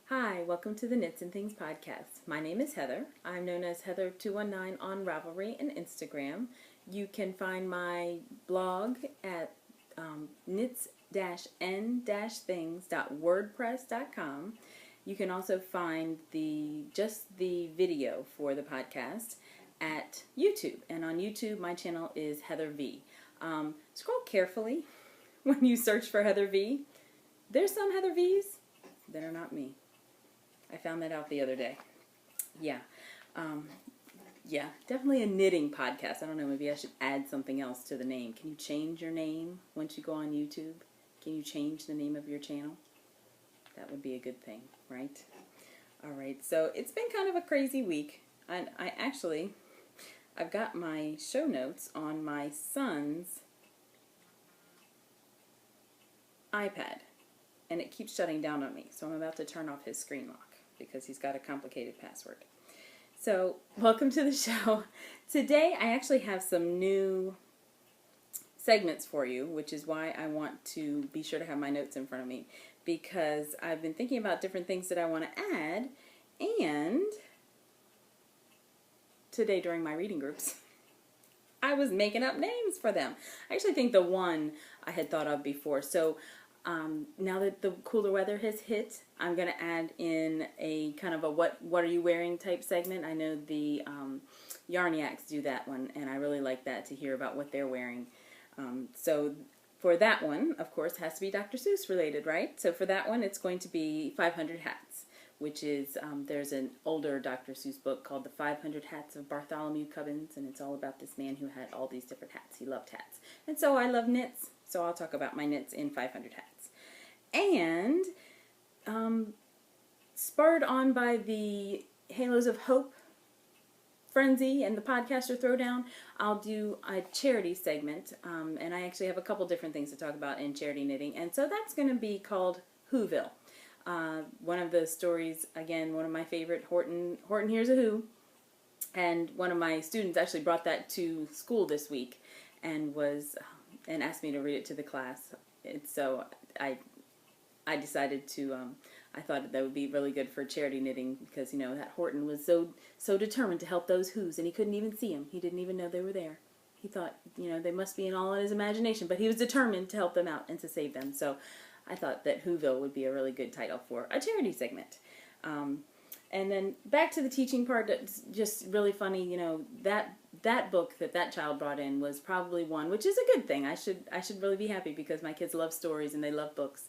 Hi, welcome to the Knits and Things podcast. My name is Heather. I'm known as Heather219 on Ravelry and Instagram. You can find my blog at knits-n-things.wordpress.com. You can also find just the video for the podcast at YouTube. And on YouTube, my channel is Heather V. Scroll carefully when you search for Heather V. There's some Heather V's that are not me. I found that out the other day. Yeah, definitely a knitting podcast. I don't know, maybe I should add something else to the name. Can you change your name once you go on YouTube? Can you change the name of your channel? That would be a good thing, right? All right, so it's been kind of a crazy week. And I've got my show notes on my son's iPad, and it keeps shutting down on me. So I'm about to turn off his screen lock because he's got a complicated password. So, welcome to the show. Today I actually have some new segments for you, which is why I want to be sure to have my notes in front of me, because I've been thinking about different things that I want to add, and today during my reading groups, I was making up names for them. I actually think the one I had thought of before. So now that the cooler weather has hit, I'm going to add in a kind of a what are you wearing type segment. I know the Yarniacs do that one, and I really like that, to hear about what they're wearing. So for that one, of course, it has to be Dr. Seuss related, right? So for that one, it's going to be 500 Hats, which is, there's an older Dr. Seuss book called The 500 Hats of Bartholomew Cubbins, and it's all about this man who had all these different hats. He loved hats. And so I love knits, so I'll talk about my knits in 500 Hats. And spurred on by the Halos of Hope frenzy and the podcaster throwdown, I'll do a charity segment, and I actually have a couple different things to talk about in charity knitting, and so that's going to be called Whoville. One of the stories, again, one of my favorite, Horton Hears a Who, and one of my students actually brought that to school this week and asked me to read it to the class. So I decided to, I thought that would be really good for charity knitting, because, you know, that Horton was so determined to help those Whos, and he couldn't even see them. He didn't even know they were there. He thought, you know, they must be in all in his imagination, but he was determined to help them out and to save them. So I thought that Whoville would be a really good title for a charity segment. And then back to the teaching part, that's just really funny. You know, that book that child brought in was probably one, which is a good thing. I should really be happy, because my kids love stories and they love books.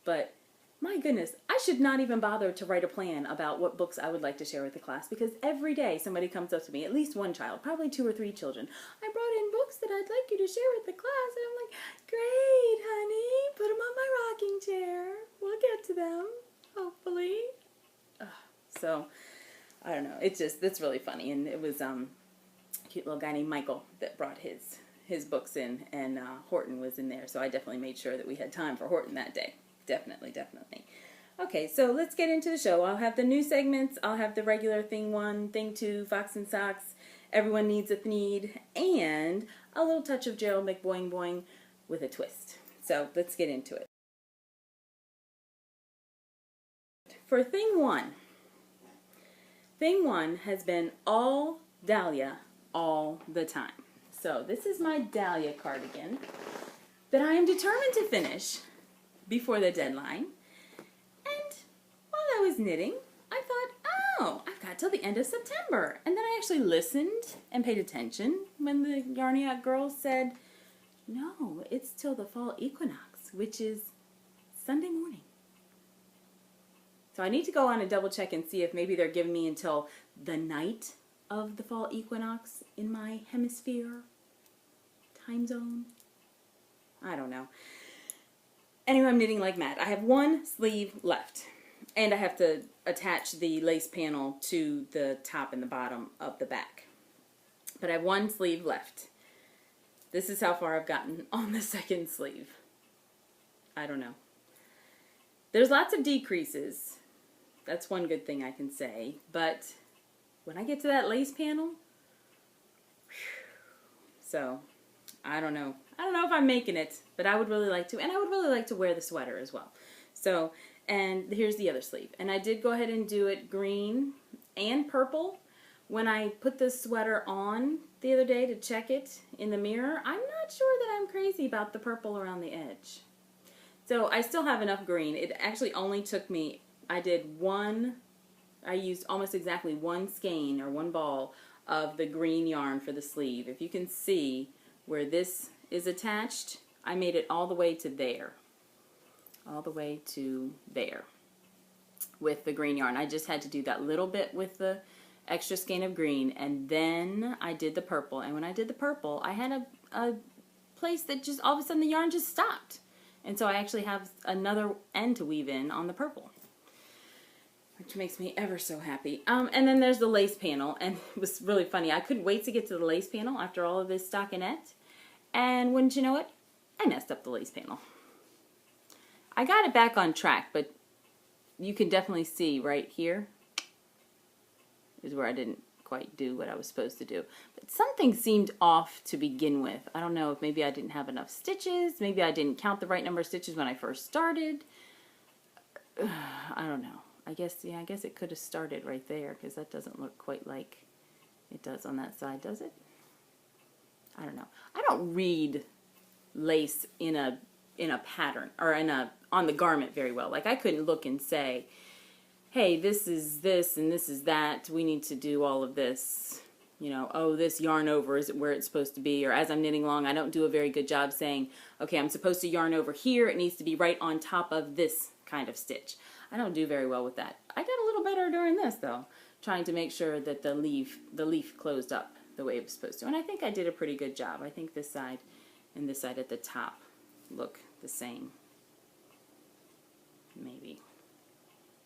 But my goodness, I should not even bother to write a plan about what books I would like to share with the class, because every day somebody comes up to me, at least one child, probably 2 or 3 children. I brought in books that I'd like you to share with the class, and I'm like, great, honey, put them on my rocking chair. We'll get to them, hopefully. So, I don't know, that's really funny, and it was a cute little guy named Michael that brought his books in, and Horton was in there, so I definitely made sure that we had time for Horton that day. Definitely. Okay, so let's get into the show. I'll have the new segments, I'll have the regular thing 1, thing 2, Fox and Socks, Everyone Needs a Thneed, and a little touch of Gerald McBoing Boing with a twist. So let's get into it. For thing 1 has been all Dahlia all the time. So this is my Dahlia cardigan that I am determined to finish before the deadline. And while I was knitting, I thought, oh, I've got till the end of September. And then I actually listened and paid attention when the Yarniac girl said, no, it's till the fall equinox, which is Sunday morning. So I need to go on and double check and see if maybe they're giving me until the night of the fall equinox in my hemisphere time zone. I don't know. Anyway, I'm knitting like mad. I have 1 sleeve left, and I have to attach the lace panel to the top and the bottom of the back. But I have 1 sleeve left. This is how far I've gotten on the 2nd sleeve. I don't know. There's lots of decreases. That's one good thing I can say. But when I get to that lace panel, so I don't know. I don't know if I'm making it, but I would really like to. And I would really like to wear the sweater as well. So And here's the other sleeve. And I did go ahead and do it green and purple. When I put this sweater on the other day to check it in the mirror, I'm not sure that I'm crazy about the purple around the edge. So I still have enough green. It actually only took me, I used almost exactly one skein or one ball of the green yarn for the sleeve. If you can see where this is attached, I made it all the way to there. All the way to there with the green yarn. I just had to do that little bit with the extra skein of green, and then I did the purple. And when I did the purple, I had a place that just all of a sudden the yarn just stopped. And so I actually have another end to weave in on the purple, which makes me ever so happy. And then there's the lace panel, and it was really funny. I couldn't wait to get to the lace panel after all of this stockinette, and wouldn't you know it, I messed up the lace panel. I got it back on track, but you can definitely see right here is where I didn't quite do what I was supposed to do. But something seemed off to begin with. I don't know if maybe I didn't have enough stitches, maybe I didn't count the right number of stitches when I first started. I don't know. I guess it could have started right there, because that doesn't look quite like it does on that side, does it? I don't know. I don't read lace in a pattern or on the garment very well. Like, I couldn't look and say, hey, this is this and this is that. We need to do all of this. You know, oh, this yarn over is where it's supposed to be. Or as I'm knitting along, I don't do a very good job saying, okay, I'm supposed to yarn over here. It needs to be right on top of this kind of stitch. I don't do very well with that. I did a little better during this, though, trying to make sure that the leaf closed up the way it was supposed to. And I think I did a pretty good job. I think this side and this side at the top look the same. Maybe.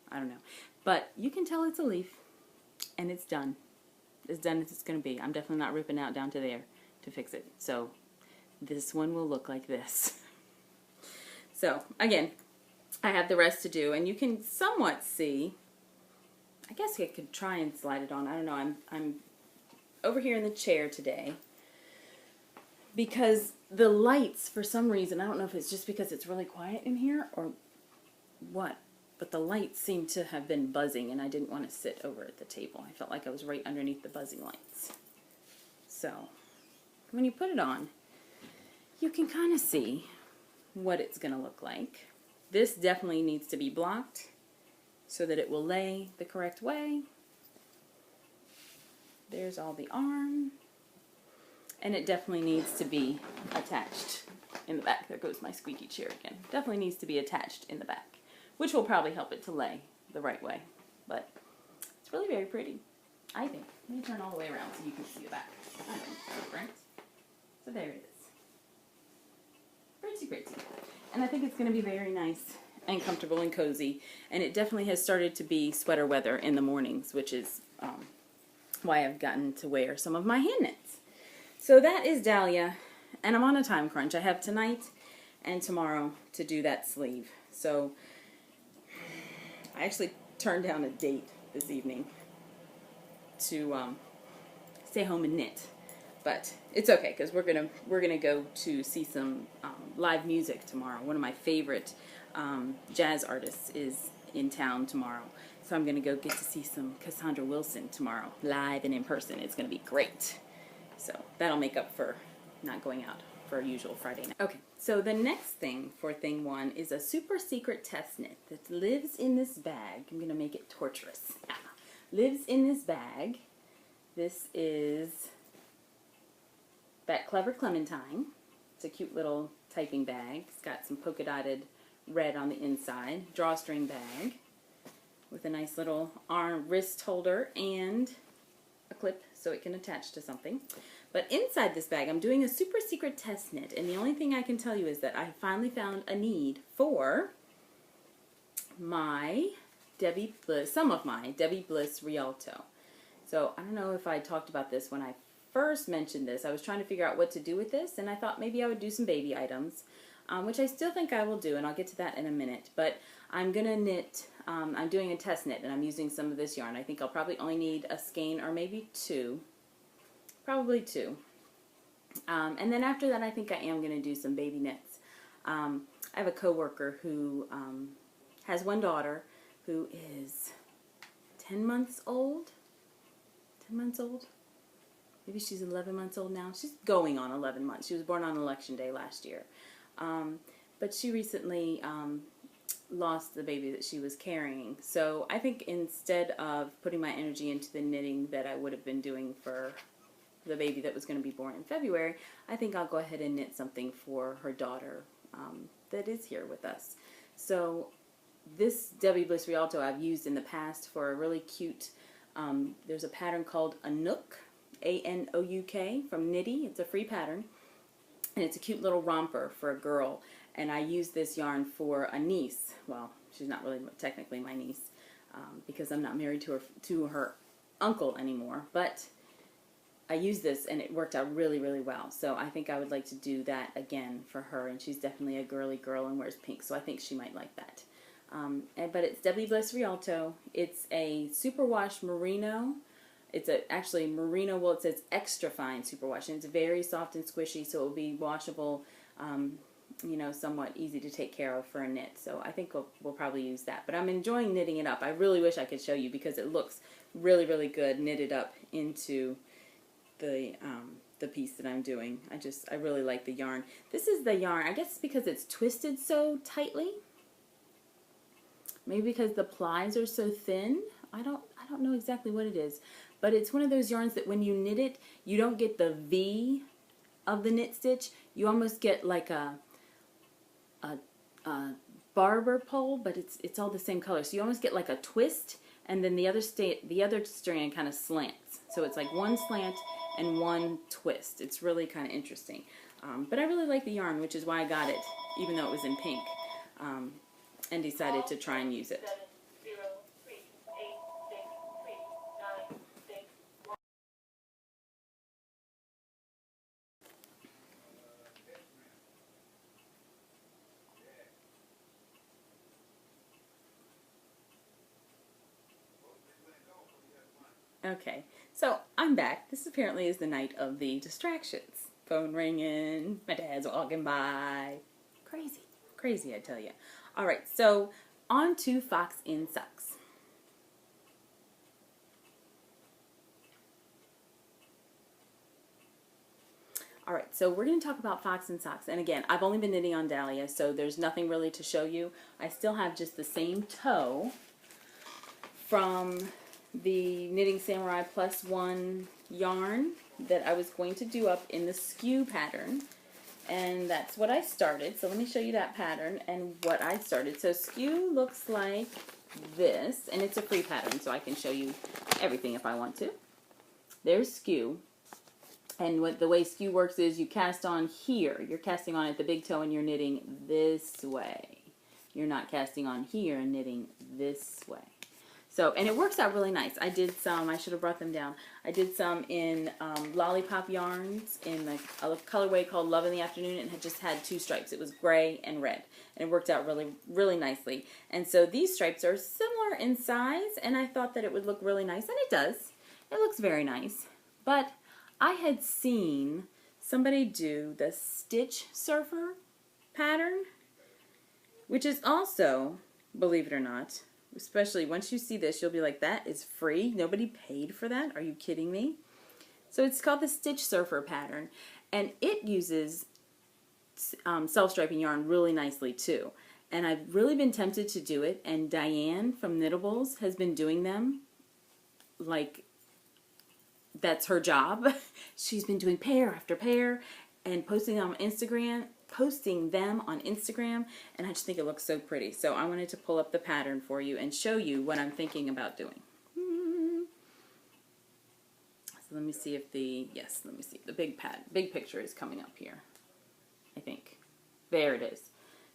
I don't know. But you can tell it's a leaf, and it's done. As done as it's going to be. I'm definitely not ripping out down to there to fix it. So this one will look like this. So again, I have the rest to do, and you can somewhat see. I guess I could try and slide it on. I don't know. I'm over here in the chair today because the lights, for some reason, I don't know if it's just because it's really quiet in here or what, but the lights seem to have been buzzing, and I didn't want to sit over at the table. I felt like I was right underneath the buzzing lights. So when you put it on, you can kind of see what it's going to look like. This definitely needs to be blocked so that it will lay the correct way. There's all the arm. And it definitely needs to be attached in the back. There goes my squeaky chair again. Definitely needs to be attached in the back, which will probably help it to lay the right way. But it's really very pretty, I think. Let me turn all the way around so you can see the back. Different. So there it is. Pretty, pretty. And I think it's going to be very nice and comfortable and cozy. And it definitely has started to be sweater weather in the mornings, which is why I've gotten to wear some of my hand knits. So that is Dahlia, and I'm on a time crunch. I have tonight and tomorrow to do that sleeve. So I actually turned down a date this evening to stay home and knit. But it's okay, because we're gonna go to see some live music tomorrow. One of my favorite jazz artists is in town tomorrow, so I'm gonna go get to see some Cassandra Wilson tomorrow, live and in person. It's gonna be great. So that'll make up for not going out for our usual Friday night. Okay, so the next thing for thing one is a super secret test knit that lives in this bag. I'm gonna make it torturous. Lives in this bag. This is that Clever Clementine. It's a cute little typing bag. It's got some polka dotted red on the inside. Drawstring bag with a nice little wrist holder and a clip so it can attach to something. But inside this bag, I'm doing a super secret test knit, and the only thing I can tell you is that I finally found a need for my Debbie Bliss, some of my Debbie Bliss Rialto. So I don't know if I talked about this when I first mentioned this. I was trying to figure out what to do with this, and I thought maybe I would do some baby items, which I still think I will do, and I'll get to that in a minute. But I'm going to knit, I'm doing a test knit, and I'm using some of this yarn. I think I'll probably only need a skein or maybe two. Probably two. And then after that, I think I am going to do some baby knits. I have a coworker who has one daughter who is 10 months old. 10 months old? Maybe she's 11 months old now. She's going on 11 months. She was born on Election Day last year. But she recently lost the baby that she was carrying. So I think instead of putting my energy into the knitting that I would have been doing for the baby that was going to be born in February, I think I'll go ahead and knit something for her daughter that is here with us. So this Debbie Bliss Rialto I've used in the past for a really cute, there's a pattern called Anouk, A-N-O-U-K, from Knitty. It's a free pattern, and it's a cute little romper for a girl. And I use this yarn for a niece. Well, she's not really technically my niece because I'm not married to her uncle anymore. But I used this and it worked out really, really well. So I think I would like to do that again for her. And she's definitely a girly girl and wears pink, so I think she might like that. But it's Debbie Bliss Rialto. It's a superwash merino. It's actually merino, well, it says extra fine superwash, and it's very soft and squishy, so it will be washable, you know, somewhat easy to take care of for a knit. So I think we'll probably use that. But I'm enjoying knitting it up. I really wish I could show you because it looks really, really good knitted up into the piece that I'm doing. I really like the yarn. This is the yarn, I guess because it's twisted so tightly. Maybe because the plies are so thin. I don't know exactly what it is. But it's one of those yarns that when you knit it, you don't get the V of the knit stitch. You almost get like a barber pole, but it's all the same color. So you almost get like a twist, and then the other strand kind of slants. So it's like one slant and one twist. It's really kind of interesting. But I really like the yarn, which is why I got it, even though it was in pink, and decided to try and use it. Okay, so I'm back. This apparently is the night of the distractions. Phone ringing, my dad's walking by. Crazy, crazy, I tell you. All right, so on to Fox in Socks. All right, so we're going to talk about Fox in Socks. And again, I've only been knitting on Dahlia, so there's nothing really to show you. I still have just the same toe from the Knitting Samurai +1 yarn that I was going to do up in the skew pattern, and that's what I started. So let me show you that pattern and what I started. So skew looks like this, and it's a free pattern, so I can show you everything if I want to. There's skew, and the way skew works is you cast on here. You're casting on at the big toe and you're knitting this way. You're not casting on here and knitting this way. So, and it works out really nice. I did some, I should have brought them down. I did some in Lollipop yarns in a colorway called Love in the Afternoon, and it had just had 2 stripes. It was gray and red, and it worked out really, really nicely. And so these stripes are similar in size, and I thought that it would look really nice, and it does. It looks very nice. But I had seen somebody do the Stitch Surfer pattern, which is also, believe it or not, especially once you see this, you'll be like, that is free? Nobody paid for that? Are you kidding me? So it's called the Stitch Surfer pattern, and it uses self-striping yarn really nicely too. And I've really been tempted to do it, and Diane from Knittables has been doing them like that's her job. She's been doing pair after pair and posting them on Instagram, and I just think it looks so pretty. So I wanted to pull up the pattern for you and show you what I'm thinking about doing. So let me see if the big picture is coming up here. I think. There it is.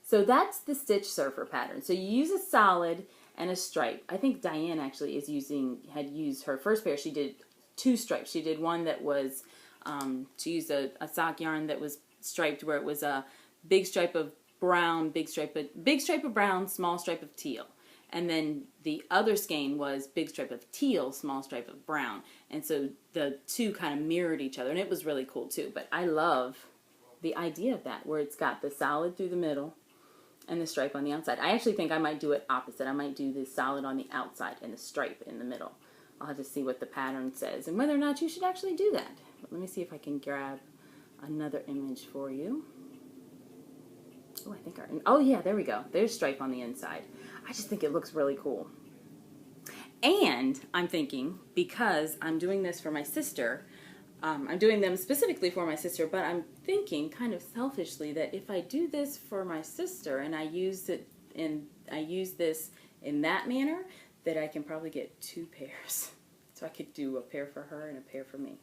So that's the Stitch Surfer pattern. So you use a solid and a stripe. I think Diane actually had used her first pair. She did 2 stripes. She did one that was, she used a sock yarn that was striped, where it was a big stripe of brown, big stripe of brown, small stripe of teal. And then the other skein was big stripe of teal, small stripe of brown. And so the 2 kind of mirrored each other, and it was really cool too. But I love the idea of that, where it's got the solid through the middle, and the stripe on the outside. I actually think I might do it opposite. I might do the solid on the outside and the stripe in the middle. I'll have to see what the pattern says and whether or not you should actually do that. But let me see if I can grab another image for you. Oh, I think oh yeah, there we go. There's stripe on the inside. I just think it looks really cool. And I'm thinking, because I'm doing this for my sister, I'm doing them specifically for my sister, but I'm thinking kind of selfishly that if I do this for my sister and I use this in that manner, that I can probably get 2 pairs. So I could do a pair for her and a pair for me.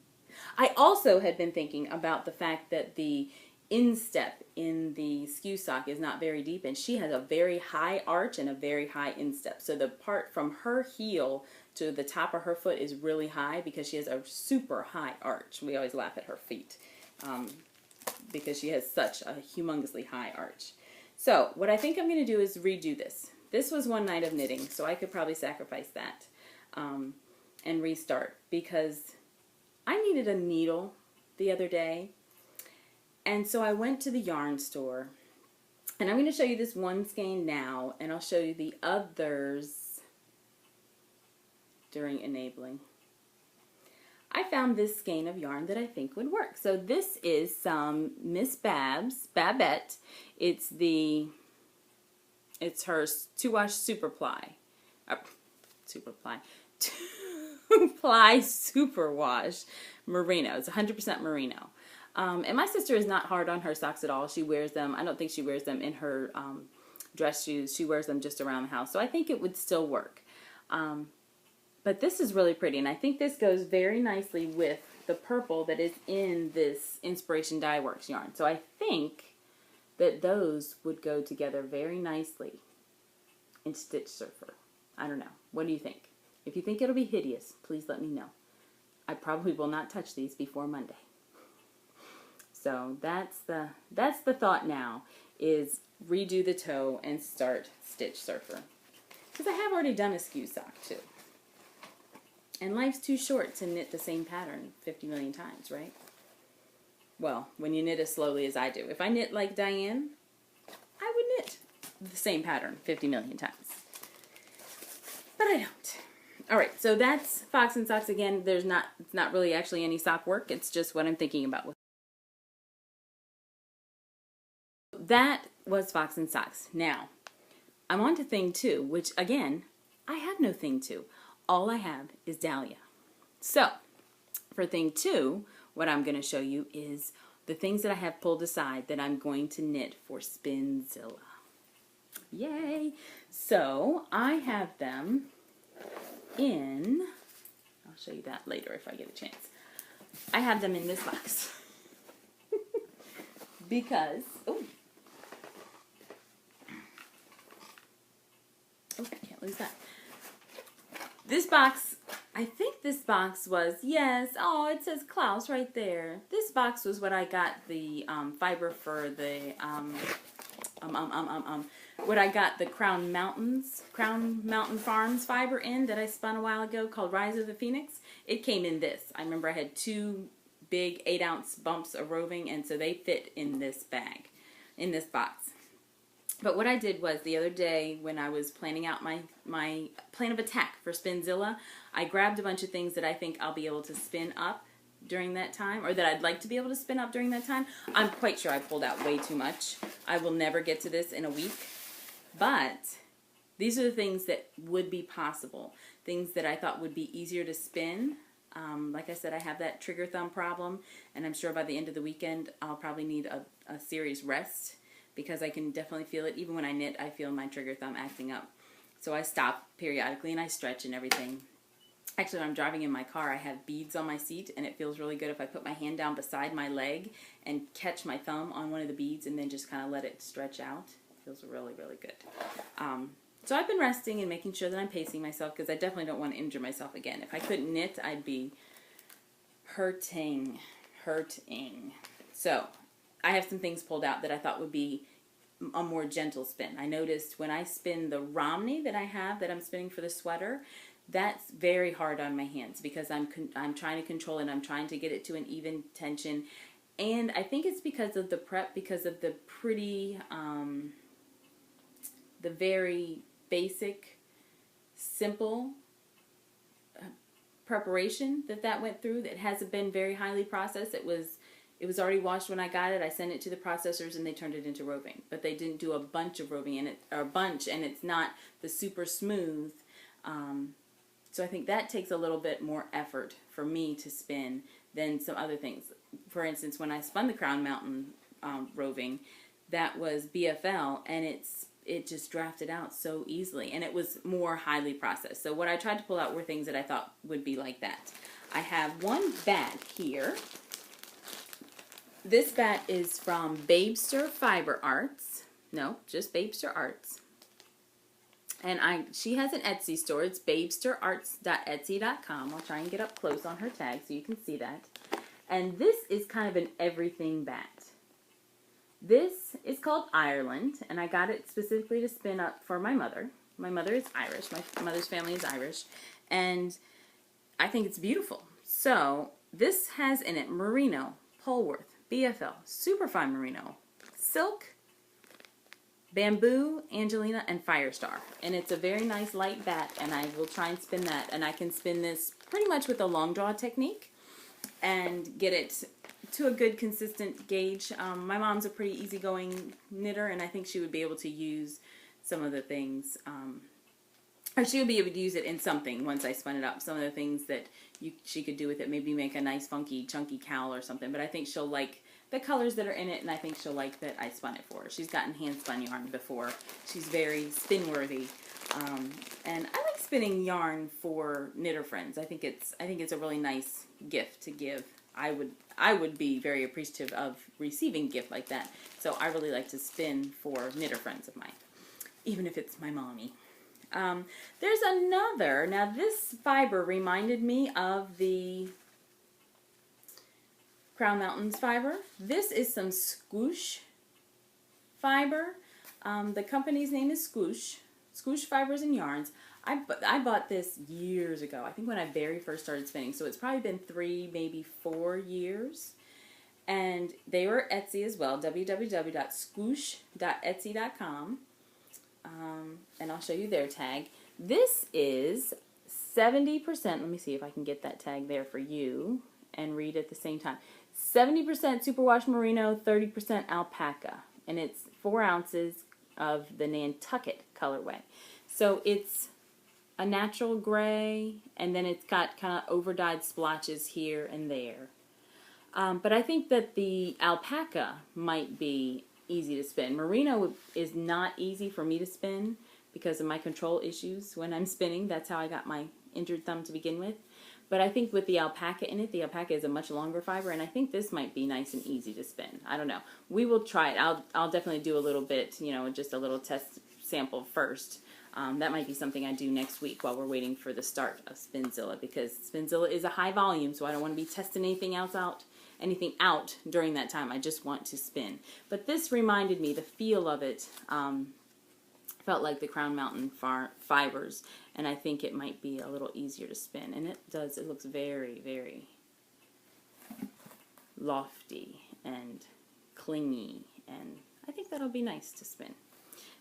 I also had been thinking about the fact that the instep in the skew sock is not very deep, and she has a very high arch and a very high instep. So the part from her heel to the top of her foot is really high because she has a super high arch. We always laugh at her feet because she has such a humongously high arch. So what I think I'm going to do is redo this. This was one night of knitting, so I could probably sacrifice that and restart, because I needed a needle the other day. And so I went to the yarn store, and I'm going to show you this one skein now, and I'll show you the others during enabling. I found this skein of yarn that I think would work. So this is some Miss Babette. It's her 2-wash super ply. Two-ply superwash merino. It's 100% merino. And my sister is not hard on her socks at all. She wears them. I don't think she wears them in her dress shoes. She wears them just around the house. So I think it would still work. But this is really pretty. And I think this goes very nicely with the purple that is in this Inspiration Dye Works yarn. So I think that those would go together very nicely in Stitch Surfer. I don't know. What do you think? If you think it'll be hideous, please let me know. I probably will not touch these before Monday. So that's the thought now, is redo the toe and start Stitch Surfer. Because I have already done a skew sock too. And life's too short to knit the same pattern 50 million times, right? Well, when you knit as slowly as I do. If I knit like Diane, I would knit the same pattern 50 million times. But I don't. Alright, so that's Fox and Socks again. It's not really actually any sock work. It's just what I'm thinking about with. That was Fox and Socks. Now, I'm on to thing 2, which again, I have no thing 2. All I have is Dahlia. So, for thing 2, what I'm going to show you is the things that I have pulled aside that I'm going to knit for Spinzilla. Yay! So, I have them in, I'll show you that later if I get a chance. I have them in this box. Because, oh, I can't lose that. This box, I think this box was, yes, oh, it says Klaus right there. This box was what I got the fiber for the, what I got the Crown Mountain Farms fiber in that I spun a while ago called Rise of the Phoenix. It came in this. I remember I had 2 big 8-ounce bumps of roving, and so they fit in this bag, in this box. But what I did was the other day when I was planning out my plan of attack for Spinzilla, I grabbed a bunch of things that I think I'll be able to spin up during that time, or that I'd like to be able to spin up during that time. I'm quite sure I pulled out way too much. I will never get to this in a week. But these are the things that would be possible. Things that I thought would be easier to spin. Like I said, I have that trigger thumb problem, and I'm sure by the end of the weekend I'll probably need a serious rest, because I can definitely feel it. Even when I knit, I feel my trigger thumb acting up. So I stop periodically and I stretch and everything. Actually, when I'm driving in my car, I have beads on my seat, and it feels really good if I put my hand down beside my leg and catch my thumb on one of the beads and then just kind of let it stretch out. It feels really, really good. So I've been resting and making sure that I'm pacing myself, because I definitely don't want to injure myself again. If I couldn't knit, I'd be hurting. So I have some things pulled out that I thought would be a more gentle spin. I noticed when I spin the Romney that I have, that I'm spinning for the sweater, that's very hard on my hands, because I'm trying to control it. I'm trying to get it to an even tension, and I think it's because of the prep, because of the pretty the very basic, simple preparation that went through. That hasn't been very highly processed. It was already washed when I got it. I sent it to the processors and they turned it into roving. But they didn't do a bunch of roving in it, or a bunch, and it's not the super smooth. So I think that takes a little bit more effort for me to spin than some other things. For instance, when I spun the Crown Mountain roving, that was BFL, and it just drafted out so easily, and it was more highly processed. So what I tried to pull out were things that I thought would be like that. I have one bat here. This bat is from Babester Fiber Arts. No, just Babester Arts. And she has an Etsy store. It's babesterarts.etsy.com. I'll try and get up close on her tag so you can see that. And this is kind of an everything bat. This is called Ireland, and I got it specifically to spin up for my mother. My mother is Irish. My mother's family is Irish. And I think it's beautiful. So this has in it merino, Polworth, BFL, superfine merino, silk, bamboo, Angelina, and Firestar. And it's a very nice light bat, and I will try and spin that. And I can spin this pretty much with a long draw technique and get it to a good consistent gauge. My mom's a pretty easygoing knitter, and I think she would be able to use some of the things, or she would be able to use it in something once I spun it up. Some of the things that she could do with it, maybe make a nice funky chunky cowl or something, but I think she'll like the colors that are in it, and I think she'll like that I spun it for her. She's gotten hand spun yarn before. She's very spin worthy, and I like spinning yarn for knitter friends. I think it's a really nice gift to give. I would be very appreciative of receiving a gift like that. So I really like to spin for knitter friends of mine, even if it's my mommy. There's another. Now this fiber reminded me of the Crown Mountains fiber. This is some Squoosh fiber. The company's name is Squoosh. Squoosh Fibers and Yarns. I bought this years ago. I think when I very first started spinning. So it's probably been 3, maybe 4 years. And they were Etsy as well. www.squoosh.etsy.com. And I'll show you their tag. This is 70%. Let me see if I can get that tag there for you and read at the same time. 70% superwash merino, 30% alpaca. And it's 4 ounces of the Nantucket colorway. So it's a natural gray, and then it's got kind of over-dyed splotches here and there. But I think that the alpaca might be easy to spin. Merino is not easy for me to spin because of my control issues when I'm spinning. That's how I got my injured thumb to begin with. But I think with the alpaca in it, the alpaca is a much longer fiber, and I think this might be nice and easy to spin. I don't know. We will try it. I'll definitely do a little bit, just a little test sample first. That might be something I do next week while we're waiting for the start of Spinzilla, because Spinzilla is a high volume, so I don't want to be testing anything out during that time. I just want to spin. But this reminded me, the feel of it felt like the Crown Mountain fibers, and I think it might be a little easier to spin. And it looks very, very lofty and clingy, and I think that'll be nice to spin.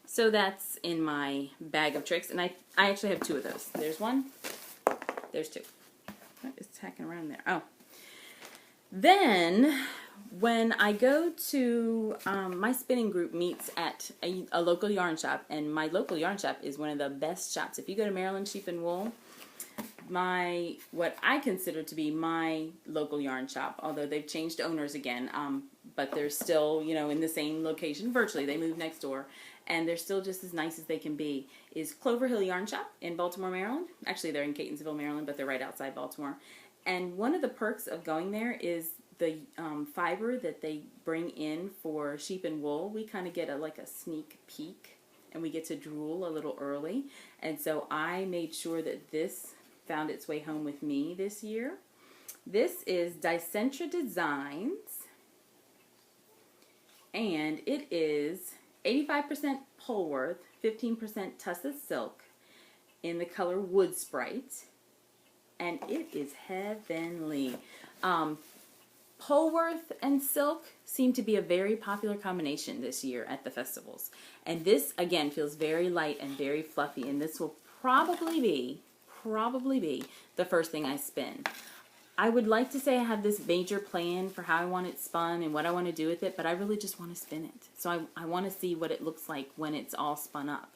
So that's in my bag of tricks, and I actually have 2 of those. There's one, there's 2. What is tacking around there? Oh. Then, when I go to, my spinning group meets at a local yarn shop, and my local yarn shop is one of the best shops. If you go to Maryland Sheep and Wool, what I consider to be my local yarn shop, although they've changed owners again, but they're still, in the same location virtually. They moved next door, and they're still just as nice as they can be, is Clover Hill Yarn Shop in Baltimore, Maryland. Actually, they're in Catonsville, Maryland, but they're right outside Baltimore. And one of the perks of going there is the fiber that they bring in for sheep and wool. We kind of get a sneak peek, and we get to drool a little early. And so I made sure that this found its way home with me this year. This is Dicentra Designs, and it is 85% Polworth, 15% Tussis Silk in the color Wood Sprite. And it is heavenly. Polworth and silk seem to be a very popular combination this year at the festivals. And this, again, feels very light and very fluffy. And this will probably be the first thing I spin. I would like to say I have this major plan for how I want it spun and what I want to do with it, but I really just want to spin it. So I want to see what it looks like when it's all spun up.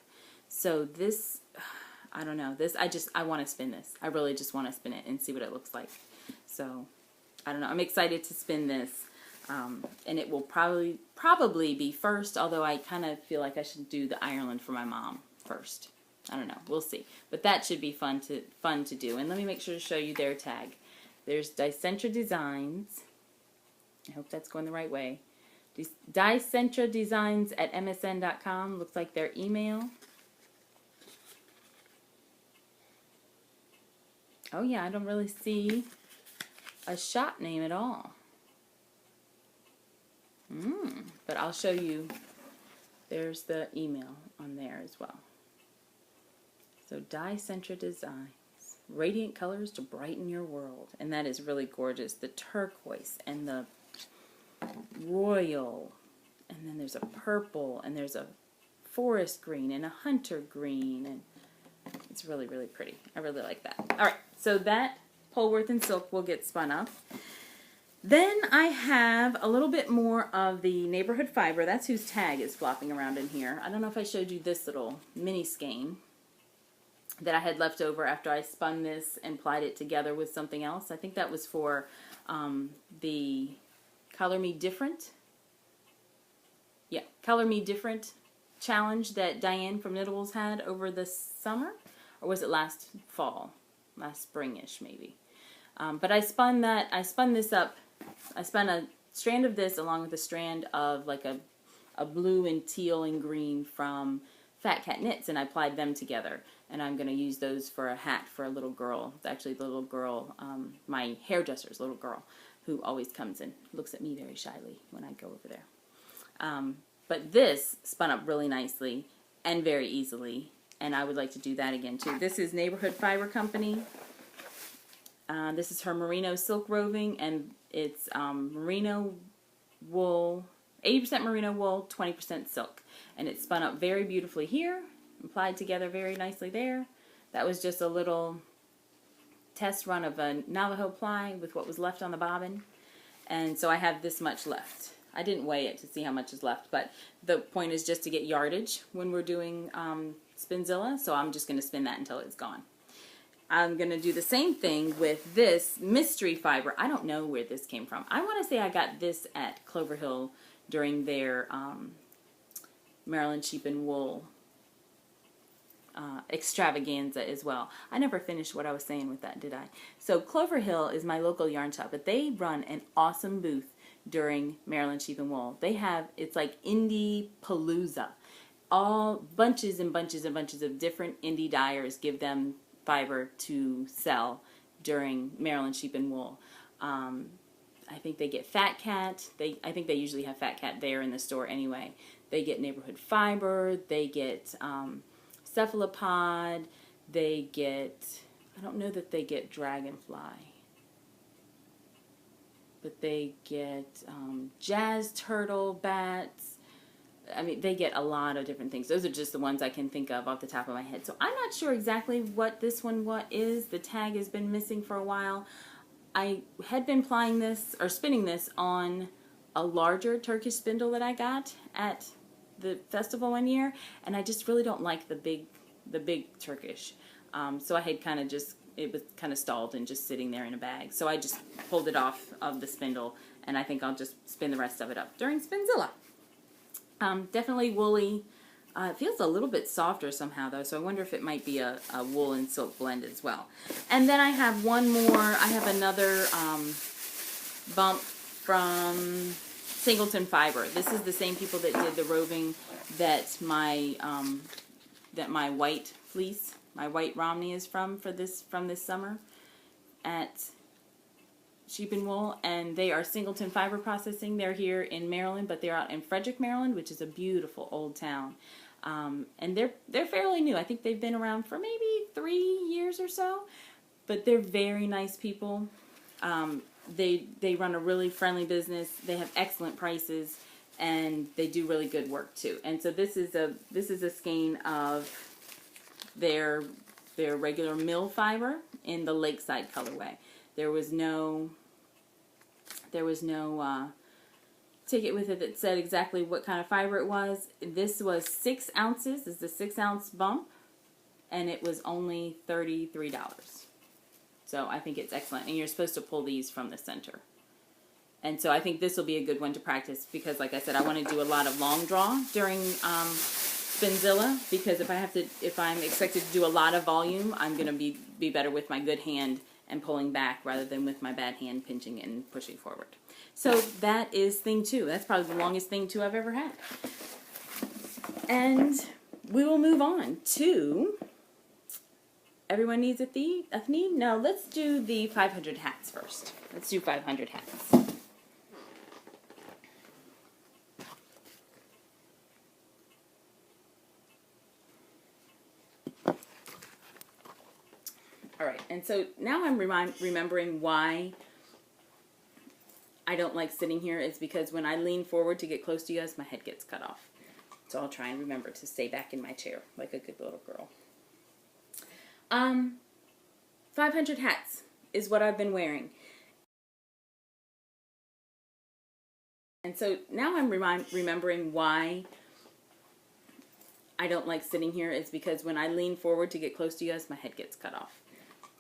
So this, I don't know, I want to spin this. I really just want to spin it and see what it looks like. So, I don't know, I'm excited to spin this. And it will probably be first, although I kind of feel like I should do the Ireland for my mom first. I don't know, we'll see. But that should be fun to do. And let me make sure to show you their tag. There's Dicentra Designs. I hope that's going the right way. Dicentra Designs at msn.com. Looks like their email. Oh yeah, I don't really see a shop name at all. But I'll show you. There's the email on there as well. So Dicentra Designs. Radiant colors to brighten your world. And that is really gorgeous. The turquoise and the royal. And then there's a purple. And there's a forest green and a hunter green. And it's really, really pretty. I really like that. Alright, so that Polworth and silk will get spun up. Then I have a little bit more of the Neighborhood Fiber. That's whose tag is flopping around in here. I don't know if I showed you this little mini skein that I had left over after I spun this and plied it together with something else. I think that was for the Color Me Different. Yeah, Color Me Different challenge that Diane from Knittables had over the summer. Or was it last fall? Last spring-ish, maybe. But I spun this up. I spun a strand of this along with a strand of like a blue and teal and green from Fat Cat Knits, and I plied them together. And I'm going to use those for a hat for a little girl. It's actually the little girl, my hairdresser's little girl, who always comes and looks at me very shyly when I go over there. But this spun up really nicely and very easily, and I would like to do that again too. This is Neighborhood Fiber Company. This is her merino silk roving, and it's merino wool, 80% merino wool, 20% silk. And it's spun up very beautifully here, applied together very nicely there. That was just a little test run of a Navajo ply with what was left on the bobbin. And so I have this much left. I didn't weigh it to see how much is left, but the point is just to get yardage when we're doing Spinzilla, so I'm just going to spin that until it's gone. I'm going to do the same thing with this mystery fiber. I don't know where this came from. I want to say I got this at Clover Hill during their Maryland Sheep and Wool extravaganza as well. I never finished what I was saying with that, did I? So Clover Hill is my local yarn shop, but they run an awesome booth during Maryland Sheep and Wool. They have, it's like Indie Palooza. All bunches and bunches and bunches of different indie dyers give them fiber to sell during Maryland Sheep and Wool. I think they get Fat Cat. I think they usually have Fat Cat there in the store anyway. They get Neighborhood Fiber. They get Cephalopod. They get, I don't know that they get Dragonfly, but they get Jazz Turtle Bats. I mean, they get a lot of different things. Those are just the ones I can think of off the top of my head. So I'm not sure exactly what this one is. The tag has been missing for a while. I had been plying this, or spinning this, on a larger Turkish spindle that I got at the festival one year, and I just really don't like the big Turkish. So I had kind of just, it was kind of stalled and just sitting there in a bag. So I just pulled it off of the spindle, and I think I'll just spin the rest of it up during Spinzilla. Definitely woolly. It feels a little bit softer somehow though, so I wonder if it might be a wool and silk blend as well. And then I have one more. I have another bump from Singleton Fiber. This is the same people that did the roving that my white fleece, my white Romney is from this summer at Sheep and Wool, and they are Singleton Fiber Processing. They're here in Maryland, but they're out in Frederick, Maryland, which is a beautiful old town. And they're fairly new. I think they've been around for maybe 3 years or so, but they're very nice people. They run a really friendly business. They have excellent prices, and they do really good work too. And so this is a skein of their regular mill fiber in the Lakeside colorway. There was no ticket with it that said exactly what kind of fiber it was. This was 6 ounces. This is a 6-ounce bump, and it was only $33. So I think it's excellent, and you're supposed to pull these from the center. And so I think this will be a good one to practice because, like I said, I want to do a lot of long draw during Spinzilla, because if I'm expected to do a lot of volume, I'm going to be better with my good hand and pulling back rather than with my bad hand pinching and pushing forward. So that is thing 2. That's probably the longest thing 2 I've ever had. And we will move on to everyone needs a theme? No, let's do the 500 hats first. Let's do 500 hats. All right, and so now I'm remembering why I don't like sitting here. It's because when I lean forward to get close to you guys, my head gets cut off. So I'll try and remember to stay back in my chair like a good little girl. 500 hats is what I've been wearing. And so now I'm remembering why I don't like sitting here. It's because when I lean forward to get close to you guys, my head gets cut off.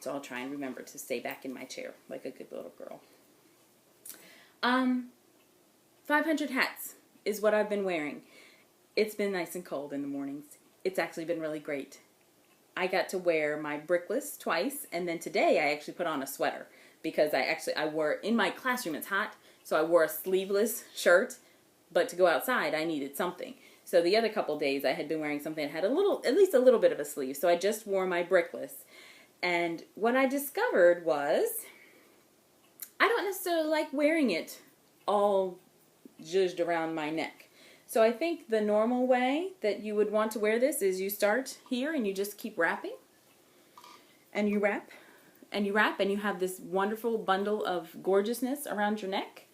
So I'll try and remember to stay back in my chair like a good little girl. 500 hats is what I've been wearing. It's been nice and cold in the mornings. It's actually been really great. I got to wear my brickless twice, and then today I actually put on a sweater because I wore, in my classroom it's hot, so I wore a sleeveless shirt, but to go outside I needed something. So the other couple days I had been wearing something that had at least a little bit of a sleeve, so I just wore my brickless. And what I discovered was I don't necessarily like wearing it all zhuzhed around my neck. So I think the normal way that you would want to wear this is you start here and you just keep wrapping. And you wrap, and you wrap, and you have this wonderful bundle of gorgeousness around your neck.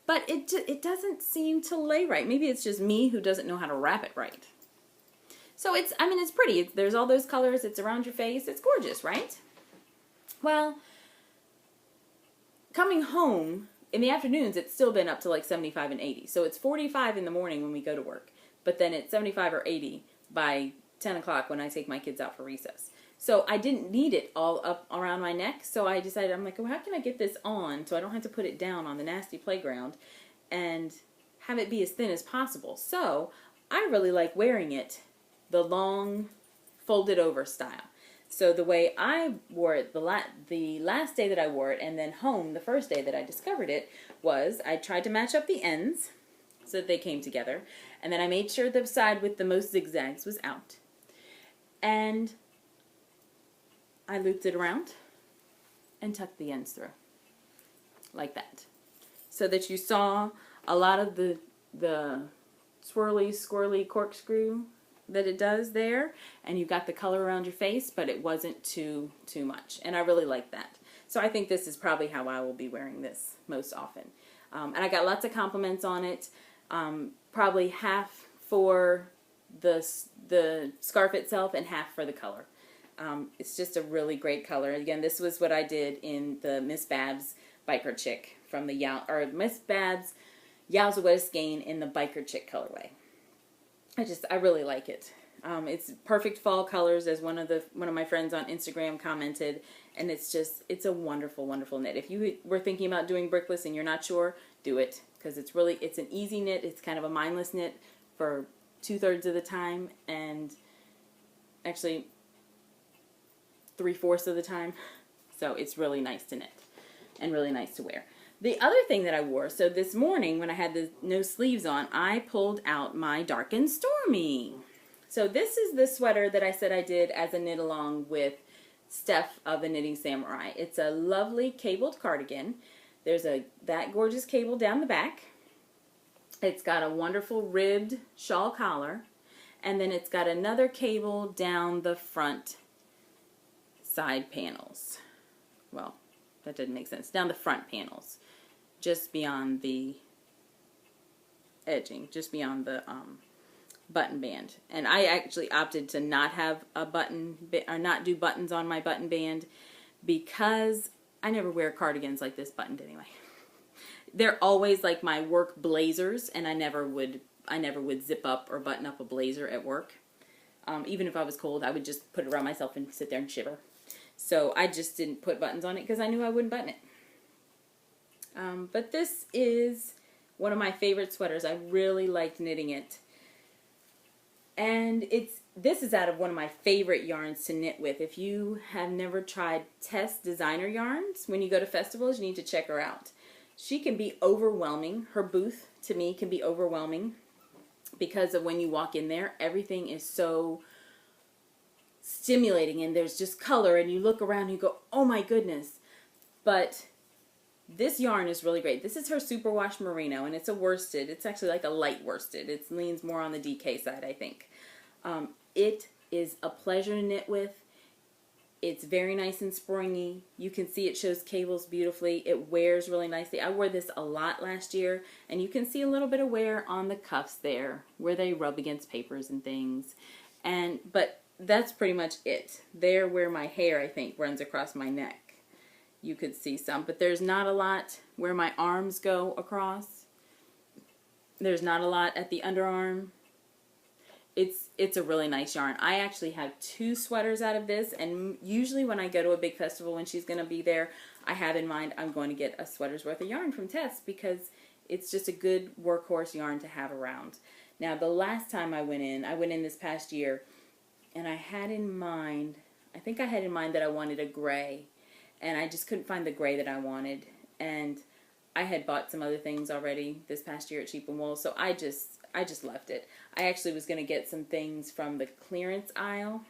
But it doesn't seem to lay right. Maybe it's just me who doesn't know how to wrap it right. So it's pretty. There's all those colors. It's around your face. It's gorgeous, right? Well, coming home, in the afternoons, it's still been up to like 75 and 80. So it's 45 in the morning when we go to work. But then it's 75 or 80 by 10 o'clock when I take my kids out for recess. So I didn't need it all up around my neck. So I decided, I'm like, well, how can I get this on so I don't have to put it down on the nasty playground and have it be as thin as possible? So I really like wearing it the long folded over style. So the way I wore it the last day that I wore it, and then home the first day that I discovered it, was I tried to match up the ends so that they came together, and then I made sure the side with the most zigzags was out, and I looped it around and tucked the ends through like that, so that you saw a lot of the swirly, squirrely corkscrew that it does there, and you got the color around your face, but it wasn't too much, and I really like that. So I think this is probably how I will be wearing this most often. And I got lots of compliments on it, probably half for the scarf itself and half for the color. It's just a really great color. Again, this was what I did in the Miss Babs Biker Chick from the Miss Babs Yowza Skein in the Biker Chick colorway. I really like it. It's perfect fall colors, as one of my friends on Instagram commented, and it's a wonderful, wonderful knit. If you were thinking about doing brickless and you're not sure, do it, because it's an easy knit. It's kind of a mindless knit for 2/3 of the time, and actually 3/4 of the time. So it's really nice to knit and really nice to wear. The other thing that I wore, so this morning when I had the no sleeves on, I pulled out my Dark and Stormy. So this is the sweater that I said I did as a knit along with Steph of the Knitting Samurai. It's a lovely cabled cardigan. There's that gorgeous cable down the back. It's got a wonderful ribbed shawl collar, and then it's got another cable down the front side panels. Well, that didn't make sense. Down the front panels, just beyond the edging, just beyond the button band. And I actually opted to not have a button, or not do buttons on my button band, because I never wear cardigans like this buttoned anyway. They're always like my work blazers, and I never would zip up or button up a blazer at work. Even if I was cold, I would just put it around myself and sit there and shiver. So I just didn't put buttons on it because I knew I wouldn't button it. But this is one of my favorite sweaters. I really liked knitting it. And this is out of one of my favorite yarns to knit with. If you have never tried Tess Designer Yarns, when you go to festivals, you need to check her out. She can be overwhelming. Her booth, to me, can be overwhelming because of when you walk in there, everything is so stimulating and there's just color, and you look around and you go, oh my goodness. But this yarn is really great. This is her Superwash Merino, and it's a worsted. It's actually like a light worsted. It leans more on the DK side, I think. It is a pleasure to knit with. It's very nice and springy. You can see it shows cables beautifully. It wears really nicely. I wore this a lot last year, and you can see a little bit of wear on the cuffs there, where they rub against papers and things. But that's pretty much it. There where my hair, I think, runs across my neck. You could see some, but there's not a lot where my arms go across. There's not a lot at the underarm. It's a really nice yarn. I actually have 2 sweaters out of this, and usually when I go to a big festival when she's going to be there, I have in mind I'm going to get a sweater's worth of yarn from Tess because it's just a good workhorse yarn to have around. Now, the last time I went in this past year, and I had in mind, I think I had in mind that I wanted a gray, and I just couldn't find the gray that I wanted, and I had bought some other things already this past year at Sheep and Wool, so I just left it. I actually was going to get some things from the clearance aisle.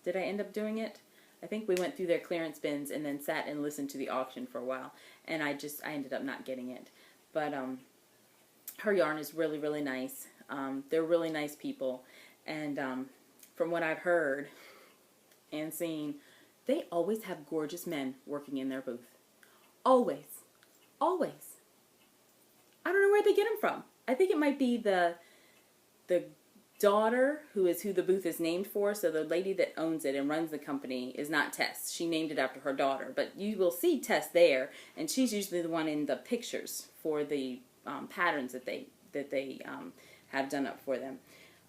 Did I end up doing it? I think we went through their clearance bins and then sat and listened to the auction for a while, and I ended up not getting it. But her yarn is really, really nice. They're really nice people, and from what I've heard and seen, they always have gorgeous men working in their booth. Always. Always. I don't know where they get them from. I think it might be the daughter who the booth is named for. So the lady that owns it and runs the company is not Tess. She named it after her daughter. But you will see Tess there, and she's usually the one in the pictures for the patterns that they have done up for them.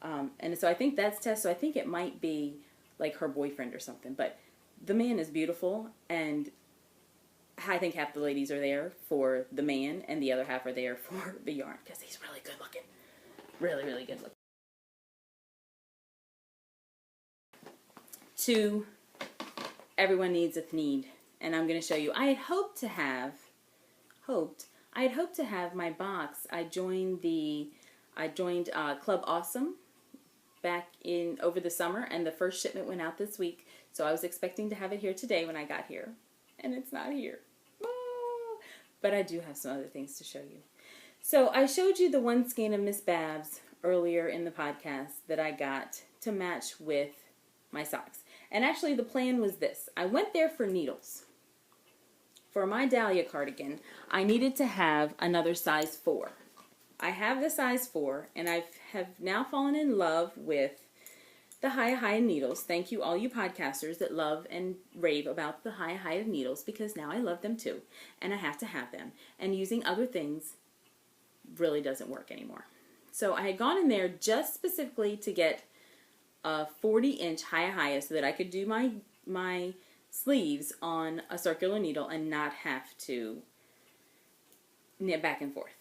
And so I think that's Tess. So I think it might be like her boyfriend or something. But the man is beautiful, and I think half the ladies are there for the man, and the other half are there for the yarn, because he's really good looking. Really, really good looking. 2, everyone needs a thneed, and I'm going to show you. I had hoped to have my box. I joined Club Awesome back over the summer, and the first shipment went out this week, so I was expecting to have it here today when I got here, and it's not here. But I do have some other things to show you. So I showed you the one skein of Miss Babs earlier in the podcast that I got to match with my socks. And actually the plan was this. I went there for needles. For my Dahlia cardigan, I needed to have another size 4. I have the size 4, and I have now fallen in love with the Hiya needles. Thank you all you podcasters that love and rave about the Hiya needles, because now I love them too, and I have to have them. And using other things really doesn't work anymore. So I had gone in there just specifically to get a 40-inch Hiya so that I could do my sleeves on a circular needle and not have to knit back and forth.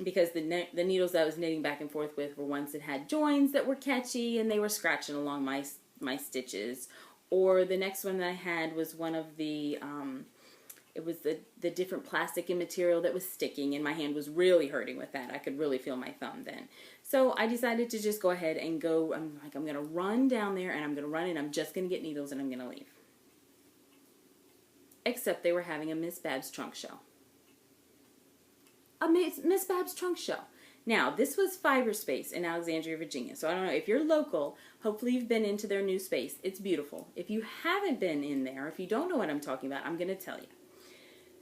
Because the needles that I was knitting back and forth with were ones that had joins that were catchy, and they were scratching along my stitches. Or the next one that I had was one of the, it was the different plastic and material that was sticking, and my hand was really hurting with that. I could really feel my thumb then. So I decided to just go ahead and go. I'm going to run down there, and I'm going to run, and I'm just going to get needles, and I'm going to leave. Except they were having a Miss Babs trunk show. A Miss Babs trunk show. Now, this was Fiberspace in Alexandria, Virginia. So I don't know if you're local, hopefully you've been into their new space. It's beautiful. If you haven't been in there, if you don't know what I'm talking about, I'm going to tell you.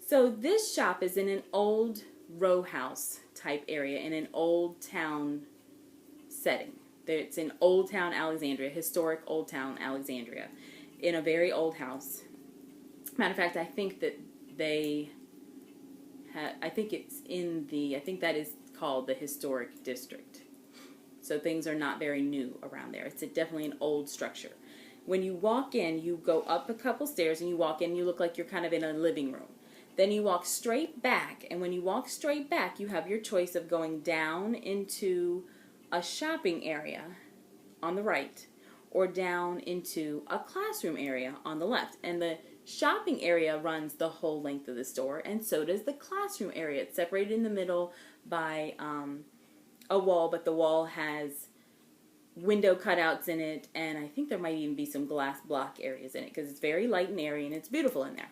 So this shop is in an old row house type area in an old town setting. It's in Old Town Alexandria, historic Old Town Alexandria, in a very old house. Matter of fact, I think that I think that is called the Historic District. So things are not very new around there. It's definitely an old structure. When you walk in, you go up a couple stairs and you walk in, you look like you're kind of in a living room. Then you walk straight back, and when you walk straight back, you have your choice of going down into a shopping area on the right or down into a classroom area on the left. And the shopping area runs the whole length of the store, and so does the classroom area. It's separated in the middle by a wall, but the wall has window cutouts in it, and I think there might even be some glass block areas in it because it's very light and airy and it's beautiful in there.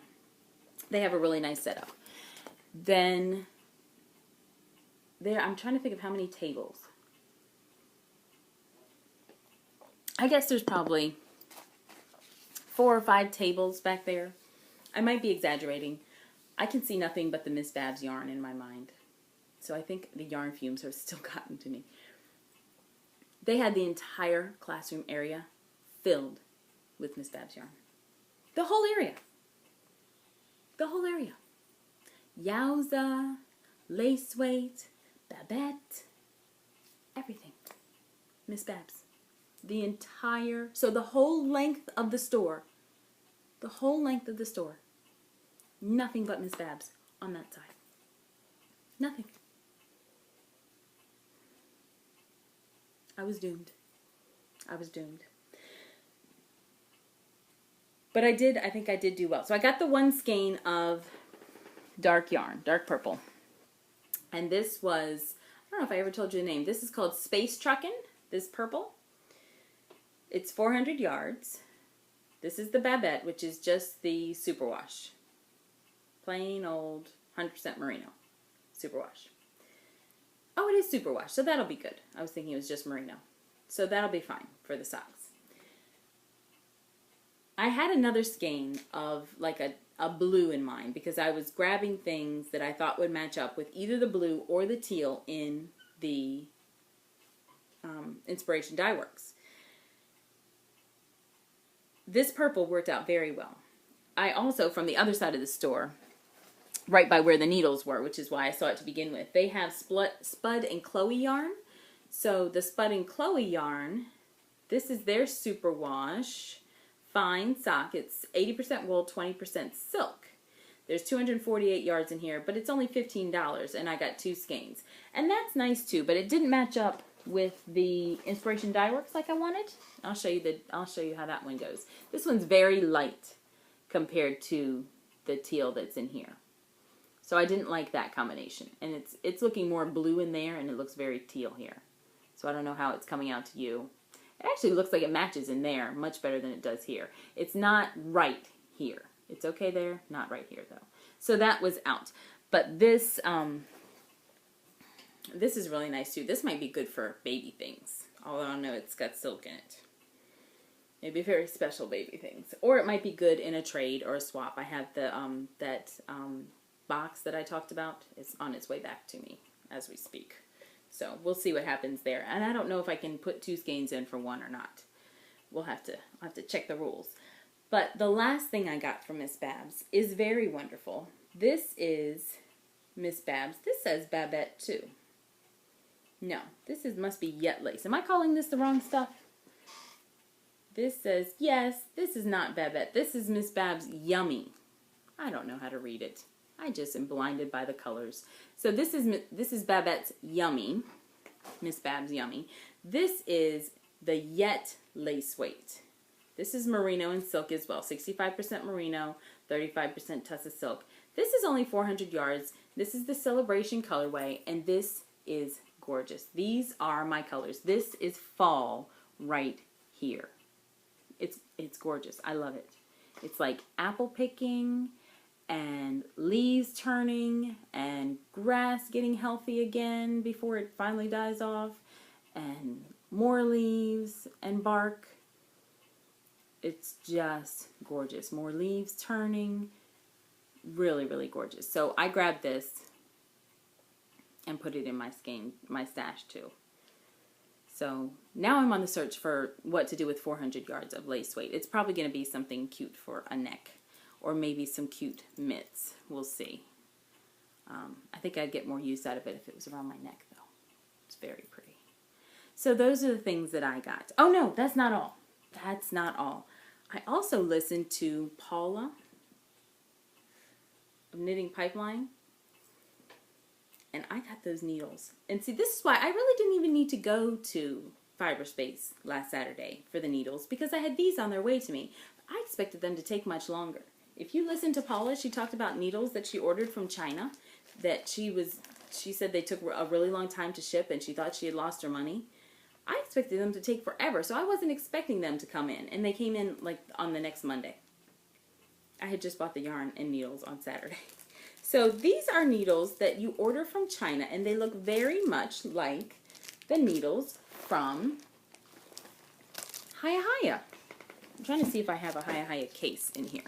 They have a really nice setup. Then I'm trying to think of how many tables. I guess there's probably 4 or 5 tables back there. I might be exaggerating. I can see nothing but the Miss Babs yarn in my mind. So I think the yarn fumes have still gotten to me. They had the entire classroom area filled with Miss Babs yarn. The whole area. The whole area. Yowza, lace weight, Babette, everything. Miss Babs. So the whole length of the store, nothing but Miss Babs on that side. Nothing. I was doomed. But I think I did do well. So I got the one skein of dark yarn, dark purple. And this was, I don't know if I ever told you the name. This is called Space Truckin', this purple. It's 400 yards. This is the Babette, which is just the superwash. Plain old 100% merino superwash. Oh, it is superwash, so that'll be good. I was thinking it was just merino. So that'll be fine for the socks. I had another skein of like a blue in mind because I was grabbing things that I thought would match up with either the blue or the teal in the Inspiration Dye Works. This purple worked out very well. I also, from the other side of the store, right by where the needles were, which is why I saw it to begin with, they have Spud and Chloe yarn. So the Spud and Chloe yarn, this is their superwash fine sock. It's 80% wool, 20% silk. There's 248 yards in here, but it's only $15, and I got 2 skeins. And that's nice too, but it didn't match up with the Inspiration Dye Works like I wanted. I'll show you how that one goes. This one's very light compared to the teal that's in here. So I didn't like that combination. And it's looking more blue in there, and it looks very teal here. So I don't know how it's coming out to you. It actually looks like it matches in there much better than it does here. It's not right here. It's okay there, not right here though. So that was out. But this is really nice too. This might be good for baby things. Although I know it's got silk in it. Maybe very special baby things. Or it might be good in a trade or a swap. I have the box that I talked about. It's on its way back to me as we speak. So we'll see what happens there. And I don't know if I can put 2 skeins in for one or not. I'll have to check the rules. But the last thing I got from Miss Babs is very wonderful. This is Miss Babs. This says Babette too. No, must be Yet Lace. Am I calling this the wrong stuff? This says, yes, this is not Babette. This is Miss Babs Yummy. I don't know how to read it. I just am blinded by the colors. So this is Babette's Yummy. Miss Babs Yummy. This is the Yet Lace Weight. This is merino and silk as well. 65% merino, 35% tussa silk. This is only 400 yards. This is the Celebration colorway, and this is gorgeous. These are my colors. This is fall right here. It's gorgeous. I love it. It's like apple picking and leaves turning and grass getting healthy again before it finally dies off, and more leaves and bark. It's just gorgeous. More leaves turning. Really, really gorgeous. So I grabbed this and put it in my stash too. So now I'm on the search for what to do with 400 yards of lace weight. It's probably going to be something cute for a neck, or maybe some cute mitts. We'll see. I think I'd get more use out of it if it was around my neck, though. It's very pretty. So those are the things that I got. Oh no, that's not all. That's not all. I also listened to Paula of Knitting Pipeline, and I got those needles. And see, this is why I really didn't even need to go to Fiberspace last Saturday for the needles, because I had these on their way to me. I expected them to take much longer. If you listen to Paula, she talked about needles that she ordered from China, that she said they took a really long time to ship, and she thought she had lost her money. I expected them to take forever, so I wasn't expecting them to come in, and they came in like on the next Monday. I had just bought the yarn and needles on Saturday. So these are needles that you order from China, and they look very much like the needles from Hiya Hiya. I'm trying to see if I have a Hiya Hiya case in here.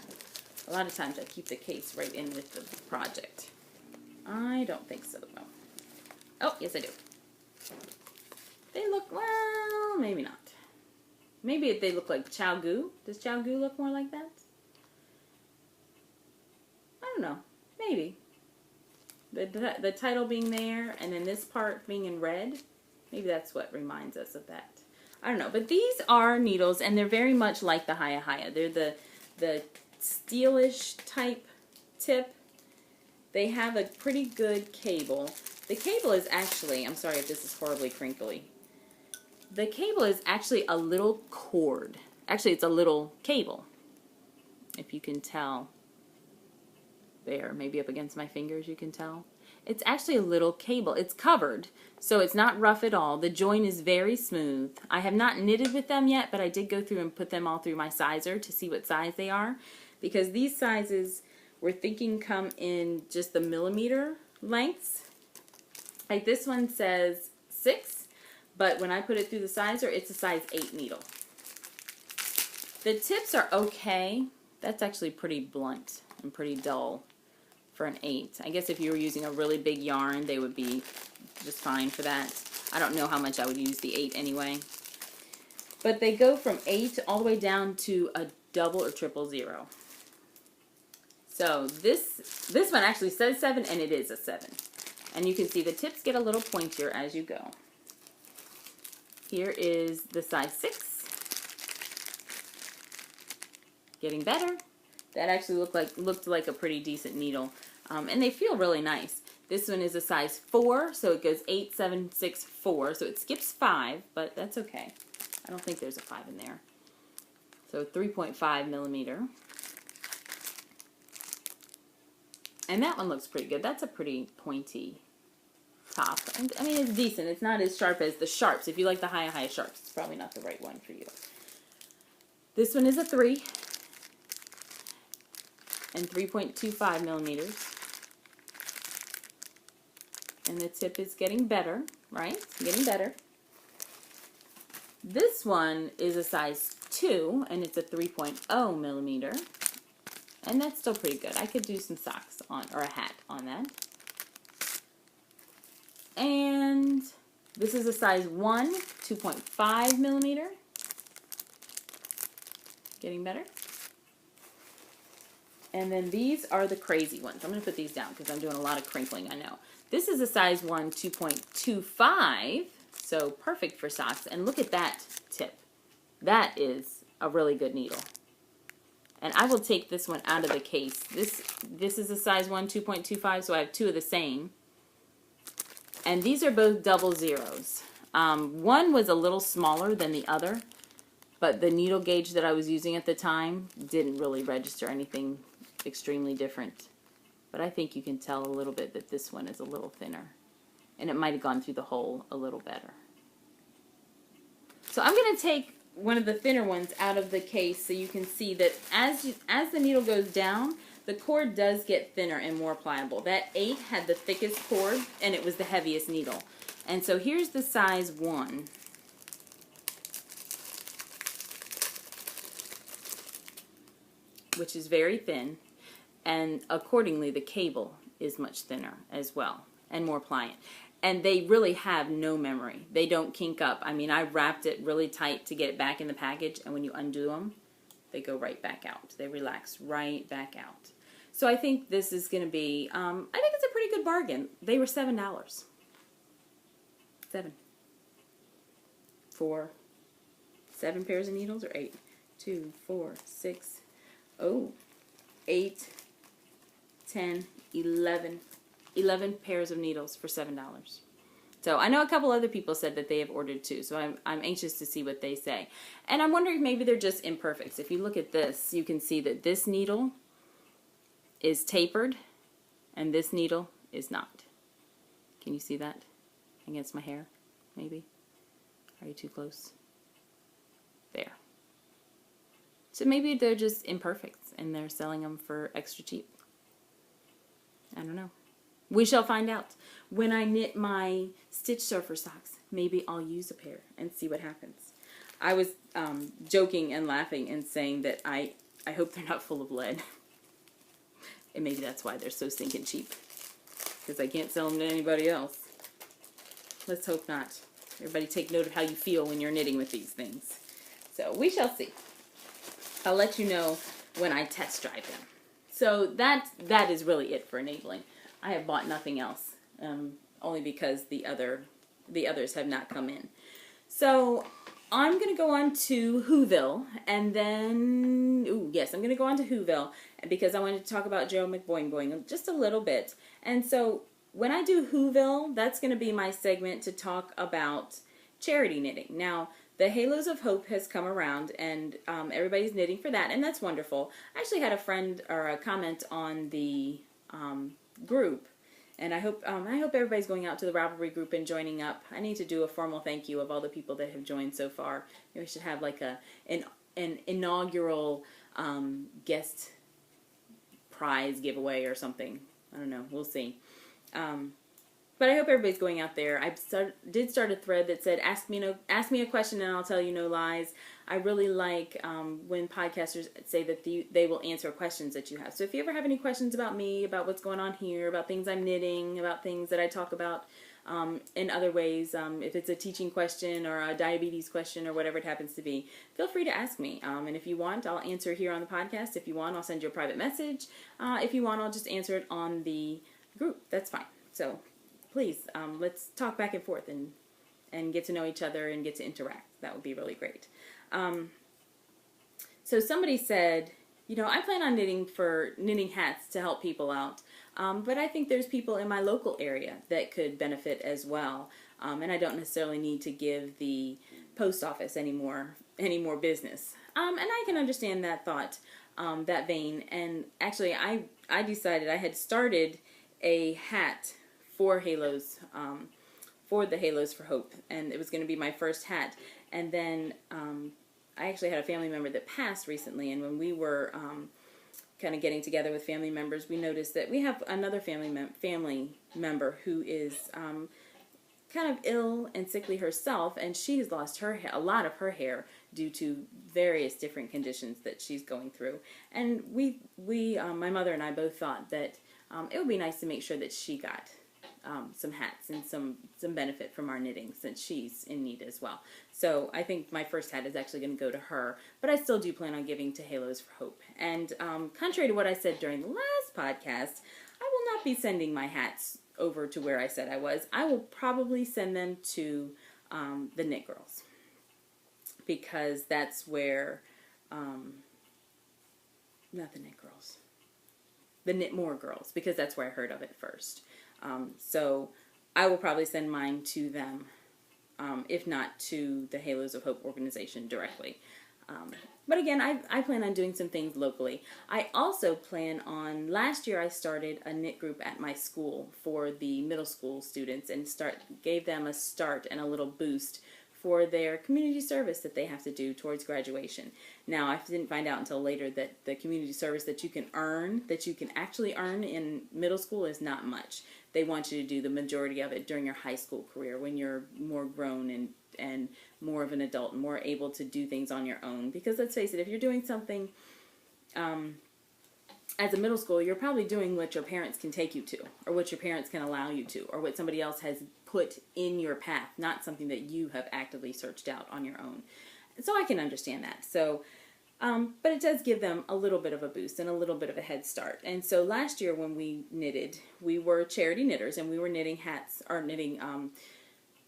A lot of times I keep the case right in with the project. I don't think so, though. Oh, yes I do. They look, well, maybe not. Maybe if they look like ChiaoGoo. Does ChiaoGoo look more like that? I don't know. Maybe. The title being there, and then this part being in red, maybe that's what reminds us of that. I don't know. But these are needles, and they're very much like the Hiya Hiya. They're the steelish type tip. They have a pretty good cable. The cable is actually, I'm sorry if this is horribly crinkly. The cable is actually a little cord. Actually, it's a little cable, if you can tell. There, maybe up against my fingers you can tell. It's actually a little cable. It's covered, so it's not rough at all. The join is very smooth. I have not knitted with them yet, but I did go through and put them all through my sizer to see what size they are, because these sizes we're thinking come in just the millimeter lengths. Like this one says 6, but when I put it through the sizer, it's a size 8 needle. The tips are okay. That's actually pretty blunt and pretty dull for an 8. I guess if you were using a really big yarn, they would be just fine for that. I don't know how much I would use the 8 anyway. But they go from 8 all the way down to a double or triple 0. So this one actually says 7, and it is a 7. And you can see the tips get a little pointier as you go. Here is the size 6. Getting better. That actually looked like a pretty decent needle. And they feel really nice. This one is a size 4, so it goes 8, 7, 6, 4. So it skips 5, but that's okay. I don't think there's a 5 in there. So 3.5 millimeter. And that one looks pretty good. That's a pretty pointy top. I mean, it's decent. It's not as sharp as the sharps. If you like the Hiya Hiya sharps, it's probably not the right one for you. This one is a 3. And 3.25 millimeters. And the tip is getting better, right? Getting better. This one is a size 2, and it's a 3.0 millimeter. And that's still pretty good. I could do some socks on, or a hat on that. And this is a size 1, 2.5 millimeter. Getting better. And then these are the crazy ones. I'm going to put these down because I'm doing a lot of crinkling, I know. This is a size 1, 2.25, so perfect for socks. And look at that tip. That is a really good needle. And I will take this one out of the case. This is a size 1, 2.25, so I have 2 of the same. And these are both double zeros. One was a little smaller than the other, but the needle gauge that I was using at the time didn't really register anything extremely different. But I think you can tell a little bit that this one is a little thinner. And it might have gone through the hole a little better. So I'm going to take one of the thinner ones out of the case so you can see that as the needle goes down, the cord does get thinner and more pliable. That 8 had the thickest cord, and it was the heaviest needle. And so here's the size 1. Which is very thin, and accordingly the cable is much thinner as well and more pliant. And they really have no memory. They don't kink up. I mean, I wrapped it really tight to get it back in the package, and when you undo them, they go right back out. They relax right back out. So I think this is going to be, I think it's a pretty good bargain. They were $7. $7. For 7 pairs of needles, or 8? 2, 4, 6, 8, 10, 11. 11 pairs of needles for $7. So I know a couple other people said that they have ordered too, so I'm anxious to see what they say. And I'm wondering if maybe they're just imperfects. If you look at this, you can see that this needle is tapered and this needle is not. Can you see that against my hair, maybe? Are you too close? There. So maybe they're just imperfects and they're selling them for extra cheap. I don't know. We shall find out. When I knit my stitch surfer socks, maybe I'll use a pair and see what happens. I was joking and laughing and saying that I hope they're not full of lead. And maybe that's why they're so stinking cheap. Because I can't sell them to anybody else. Let's hope not. Everybody take note of how you feel when you're knitting with these things. So we shall see. I'll let you know when I test drive them. So that is really it for enabling. I have bought nothing else, only because the others have not come in. So I'm going to go on to Whoville, and then, I'm going to go on to Whoville, because I wanted to talk about Joe McBoing just a little bit. And so when I do Whoville, that's going to be my segment to talk about charity knitting. Now, the Halos of Hope has come around, and everybody's knitting for that, and that's wonderful. I actually had a friend or a comment on the group, and I hope everybody's going out to the Ravelry group and joining up. I need to do a formal thank you of all the people that have joined so far. Maybe we should have like an inaugural guest prize giveaway or something. I don't know. We'll see. But I hope everybody's going out there. I did start a thread that said, ask me a question and I'll tell you no lies. I really like when podcasters say that they will answer questions that you have. So if you ever have any questions about me, about what's going on here, about things I'm knitting, about things that I talk about in other ways, if it's a teaching question or a diabetes question or whatever it happens to be, feel free to ask me. And if you want, I'll answer here on the podcast. If you want, I'll send you a private message. If you want, I'll just answer it on the group. That's fine. So please, let's talk back and forth and get to know each other and get to interact. That would be really great. So somebody said, I plan on knitting hats to help people out, but I think there's people in my local area that could benefit as well, and I don't necessarily need to give the post office any more business. And I can understand that thought, that vein. And actually, I decided I had started a hat for Halos, for the Halos for Hope, and it was going to be my first hat. And then I actually had a family member that passed recently, and when we were kind of getting together with family members, we noticed that we have another family member who is kind of ill and sickly herself, and she has lost a lot of her hair due to various different conditions that she's going through. And we my mother and I both thought that it would be nice to make sure that she got some hats and some benefit from our knitting, since she's in need as well. So I think my first hat is actually going to go to her, but I still do plan on giving to Halos for Hope. And contrary to what I said during the last podcast, I will not be sending my hats over to where I said I was. I will probably send them to the Knit Girls, because that's where, not the Knit Girls, the Knit More Girls, because that's where I heard of it first. So I will probably send mine to them, if not to the Halos of Hope organization directly. But again, I plan on doing some things locally. I also plan on, last year I started a knit group at my school for the middle school students, and gave them a start and a little boost for their community service that they have to do towards graduation. Now, I didn't find out until later that the community service that you can actually earn in middle school is not much. They want you to do the majority of it during your high school career when you're more grown and more of an adult and more able to do things on your own. Because let's face it, if you're doing something as a middle school, you're probably doing what your parents can take you to, or what your parents can allow you to, or what somebody else has put in your path, not something that you have actively searched out on your own. So I can understand that. So, but it does give them a little bit of a boost and a little bit of a head start. And so last year when we knitted, we were charity knitters, and we were knitting hats, or knitting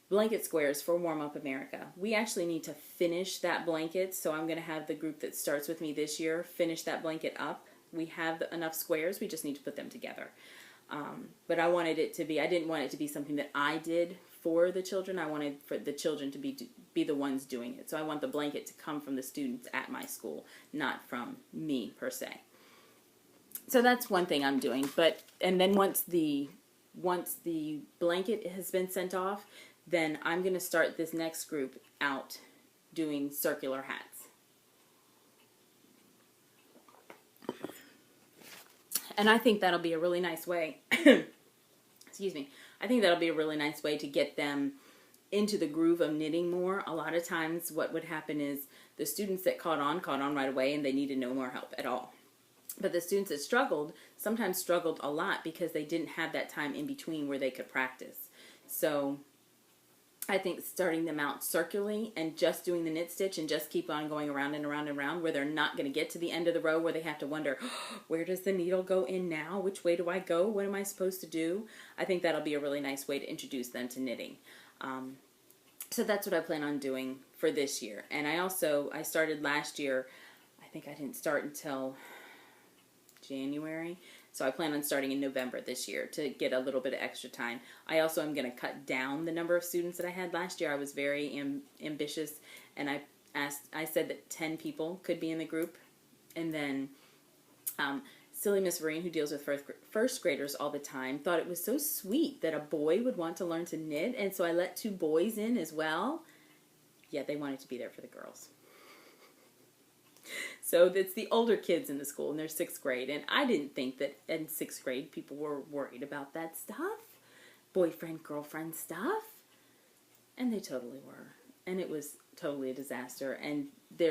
blanket squares for Warm Up America. We actually need to finish that blanket, so I'm going to have the group that starts with me this year finish that blanket up. We have enough squares, we just need to put them together. But I wanted it to be, I didn't want it to be something that I did for the children. I wanted for the children to be the ones doing it. So I want the blanket to come from the students at my school, not from me per se. So that's one thing I'm doing. And then once the blanket has been sent off, then I'm going to start this next group out doing circular hats. And I think that'll be a really nice way, excuse me, I think that'll be a really nice way to get them into the groove of knitting more. A lot of times what would happen is the students that caught on right away, and they needed no more help at all. But the students that struggled sometimes struggled a lot because they didn't have that time in between where they could practice. So I think starting them out circularly and just doing the knit stitch and just keep on going around and around and around, where they're not going to get to the end of the row where they have to wonder, oh, where does the needle go in now? Which way do I go? What am I supposed to do? I think that'll be a really nice way to introduce them to knitting. So that's what I plan on doing for this year. And I started last year, I think I didn't start until January. So I plan on starting in November this year to get a little bit of extra time. I also am going to cut down the number of students that I had last year. I was very ambitious, and I said that 10 people could be in the group. And then Silly Miss Vereen, who deals with first graders all the time, thought it was so sweet that a boy would want to learn to knit, and so I let 2 boys in as well. Yeah, they wanted to be there for the girls. So it's the older kids in the school, and they're 6th grade, and I didn't think that in 6th grade people were worried about that stuff, boyfriend, girlfriend stuff, and they totally were, and it was totally a disaster. And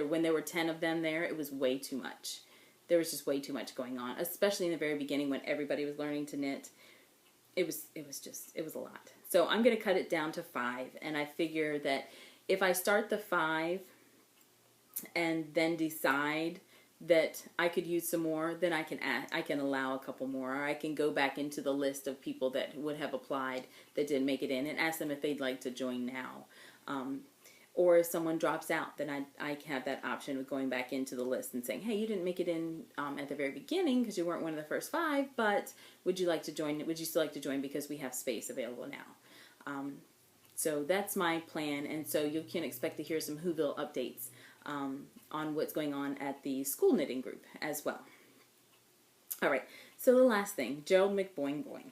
when there were 10 of them there, it was way too much. There was just way too much going on, especially in the very beginning when everybody was learning to knit. It was a lot. So I'm going to cut it down to 5, and I figure that if I start the 5 and then decide that I could use some more, then I can allow a couple more, or I can go back into the list of people that would have applied that didn't make it in and ask them if they'd like to join now. Or if someone drops out, then I have that option of going back into the list and saying, hey, you didn't make it in at the very beginning because you weren't one of the first 5, but would you like to join? Would you still like to join because we have space available now? So that's my plan, and so you can expect to hear some Whoville updates on what's going on at the school knitting group as well. All right, so the last thing, Gerald McBoing Boing.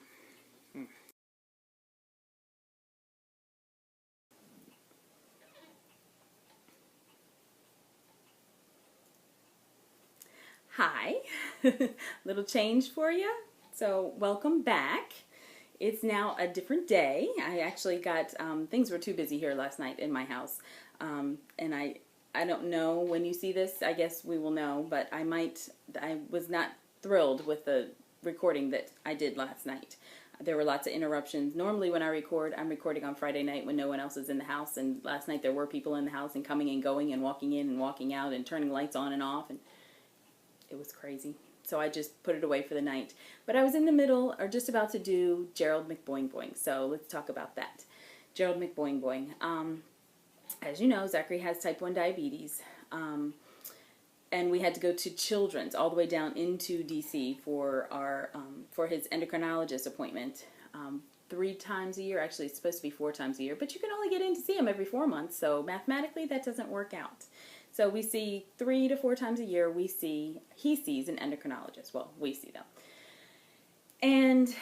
Hi, little change for you. So welcome back. It's now a different day. I actually got, things were too busy here last night in my house. And I don't know when you see this, I guess we will know, but I was not thrilled with the recording that I did last night. There were lots of interruptions. Normally when I record, I'm recording on Friday night when no one else is in the house, and last night there were people in the house and coming and going and walking in and walking out and turning lights on and off, and it was crazy. So I just put it away for the night. But I was in the middle, or just about to do Gerald McBoing Boing, so let's talk about that. Gerald McBoing Boing. As you know, Zachary has type 1 diabetes, and we had to go to Children's all the way down into D.C. for his endocrinologist appointment 3 times a year. Actually, it's supposed to be 4 times a year, but you can only get in to see him every 4 months, so mathematically that doesn't work out. So we see 3 to 4 times a year, he sees an endocrinologist. Well, we see them. And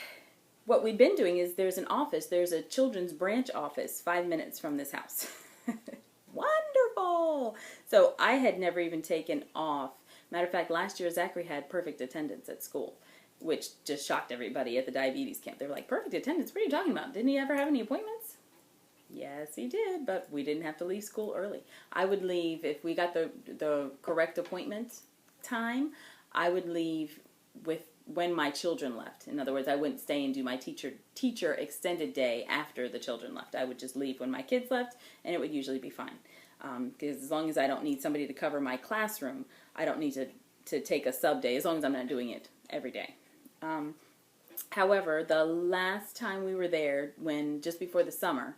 what we've been doing is there's a children's branch office 5 minutes from this house. Wonderful. So I had never even taken off. Matter of fact, last year Zachary had perfect attendance at school, which just shocked everybody at the diabetes camp. They were like, perfect attendance? What are you talking about? Didn't he ever have any appointments? Yes, he did, but we didn't have to leave school early. I would leave, if we got the correct appointment time, I would leave with when my children left. In other words, I wouldn't stay and do my teacher extended day after the children left. I would just leave when my kids left, and it would usually be fine. Because as long as I don't need somebody to cover my classroom, I don't need to take a sub day, as long as I'm not doing it every day. However, the last time we were there, just before the summer,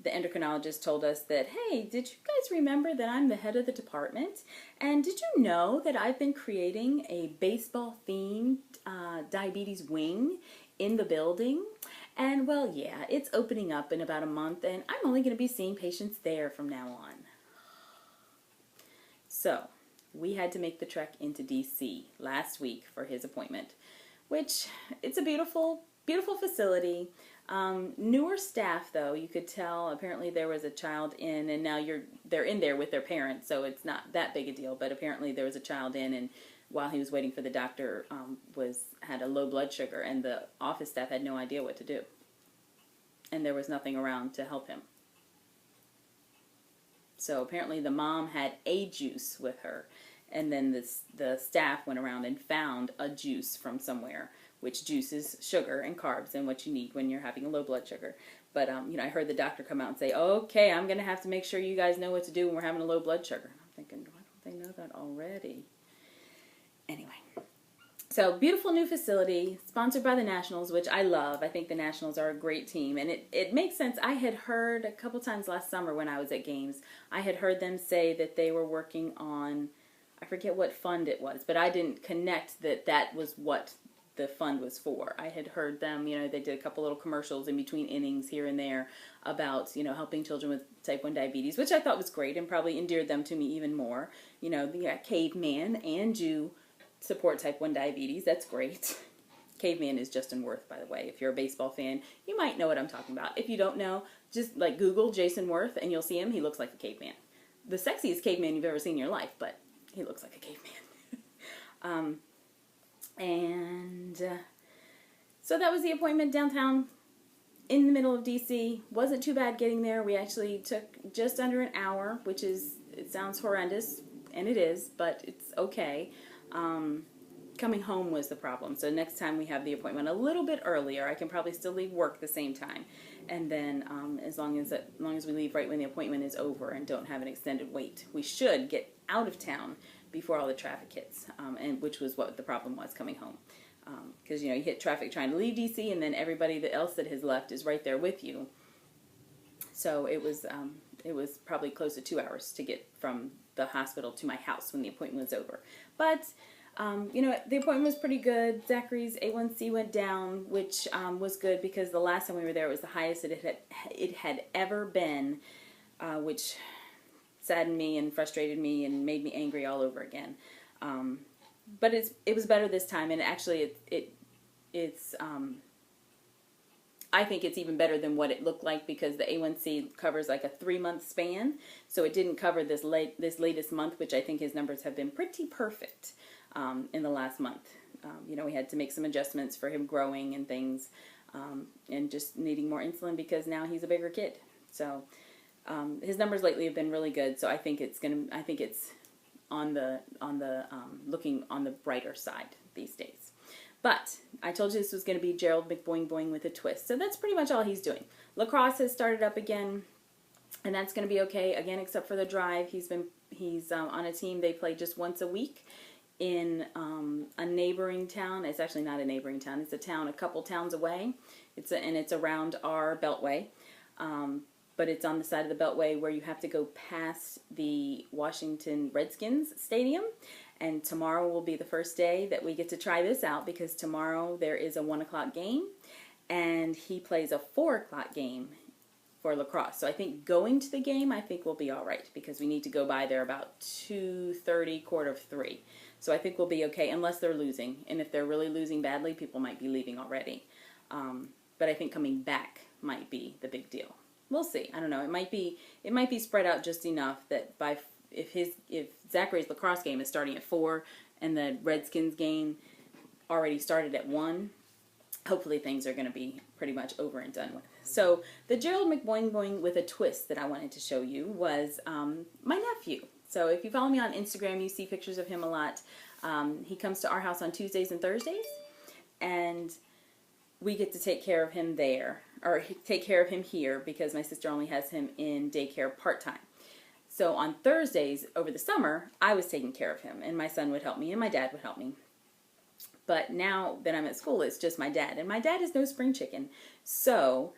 the endocrinologist told us that, hey, did you guys remember that I'm the head of the department? And did you know that I've been creating a baseball-themed diabetes wing in the building? And, well, yeah, it's opening up in about a month, and I'm only going to be seeing patients there from now on. So, we had to make the trek into D.C. last week for his appointment, which, it's a beautiful, beautiful facility. Newer staff, though, you could tell. Apparently there was a child in, and now they're in there with their parents, so it's not that big a deal. But apparently there was a child in, and while he was waiting for the doctor, had a low blood sugar, and the office staff had no idea what to do, and there was nothing around to help him. So apparently the mom had a juice with her, and then the staff went around and found a juice from somewhere, which juices sugar and carbs and what you need when you're having a low blood sugar. But, I heard the doctor come out and say, okay, I'm going to have to make sure you guys know what to do when we're having a low blood sugar. I'm thinking, why don't they know that already? Anyway, so beautiful new facility, sponsored by the Nationals, which I love. I think the Nationals are a great team, and it makes sense. I had heard a couple times last summer when I was at games, I had heard them say that they were working on, I forget what fund it was, but I didn't connect that was what the fund was for. I had heard them, they did a couple little commercials in between innings here and there about, helping children with type 1 diabetes, which I thought was great and probably endeared them to me even more. The Caveman and you support type 1 diabetes. That's great. Caveman is Justin Worth, by the way. If you're a baseball fan, you might know what I'm talking about. If you don't know, just Google Jason Worth and you'll see him. He looks like a caveman. The sexiest caveman you've ever seen in your life, but he looks like a caveman. So that was the appointment downtown in the middle of DC. Wasn't too bad getting there. We actually took just under an hour, which it sounds horrendous, and it is, but it's okay. Coming home was the problem. So next time we have the appointment a little bit earlier, I can probably still leave work the same time. And then as long as we leave right when the appointment is over and don't have an extended wait, we should get out of town before all the traffic hits, and which was what the problem was coming home. Because, you hit traffic trying to leave DC, and then everybody else that has left is right there with you. So it was probably close to 2 hours to get from the hospital to my house when the appointment was over. But, the appointment was pretty good. Zachary's A1C went down, which was good because the last time we were there, it was the highest it had ever been, which saddened me and frustrated me and made me angry all over again. But it was better this time, and actually it's I think it's even better than what it looked like because the A1C covers like a 3-month span, so it didn't cover this latest month, which I think his numbers have been pretty perfect in the last month. We had to make some adjustments for him growing and things, and just needing more insulin because now he's a bigger kid. So his numbers lately have been really good. So I think it's looking on the brighter side these days. But I told you this was going to be Gerald McBoing Boing with a twist. So that's pretty much all he's doing. Lacrosse has started up again, and that's going to be okay again, except for the drive. He's on a team. They play just once a week in a neighboring town. It's actually not a neighboring town. It's a town a couple towns away. It's around our Beltway. But it's on the side of the Beltway where you have to go past the Washington Redskins stadium. And tomorrow will be the first day that we get to try this out because tomorrow there is a 1 o'clock game and he plays a 4 o'clock game for lacrosse. So I think going to the game, I think we'll be all right because we need to go by there about 2:30, 2:45. So I think we'll be okay unless they're losing. And if they're really losing badly, people might be leaving already. But I think coming back might be the big deal. we'll see. I don't know. It might be spread out just enough that if Zachary's lacrosse game is starting at 4 and the Redskins game already started at 1, hopefully things are going to be pretty much over and done with. So the Gerald McBoing with a twist that I wanted to show you was my nephew. So if you follow me on Instagram, you see pictures of him a lot. He comes to our house on Tuesdays and Thursdays, and we get to take care of him there, or take care of him here, because my sister only has him in daycare part-time. So on Thursdays over the summer, I was taking care of him, and my son would help me, and my dad would help me. But now that I'm at school, it's just my dad, and my dad is no spring chicken. So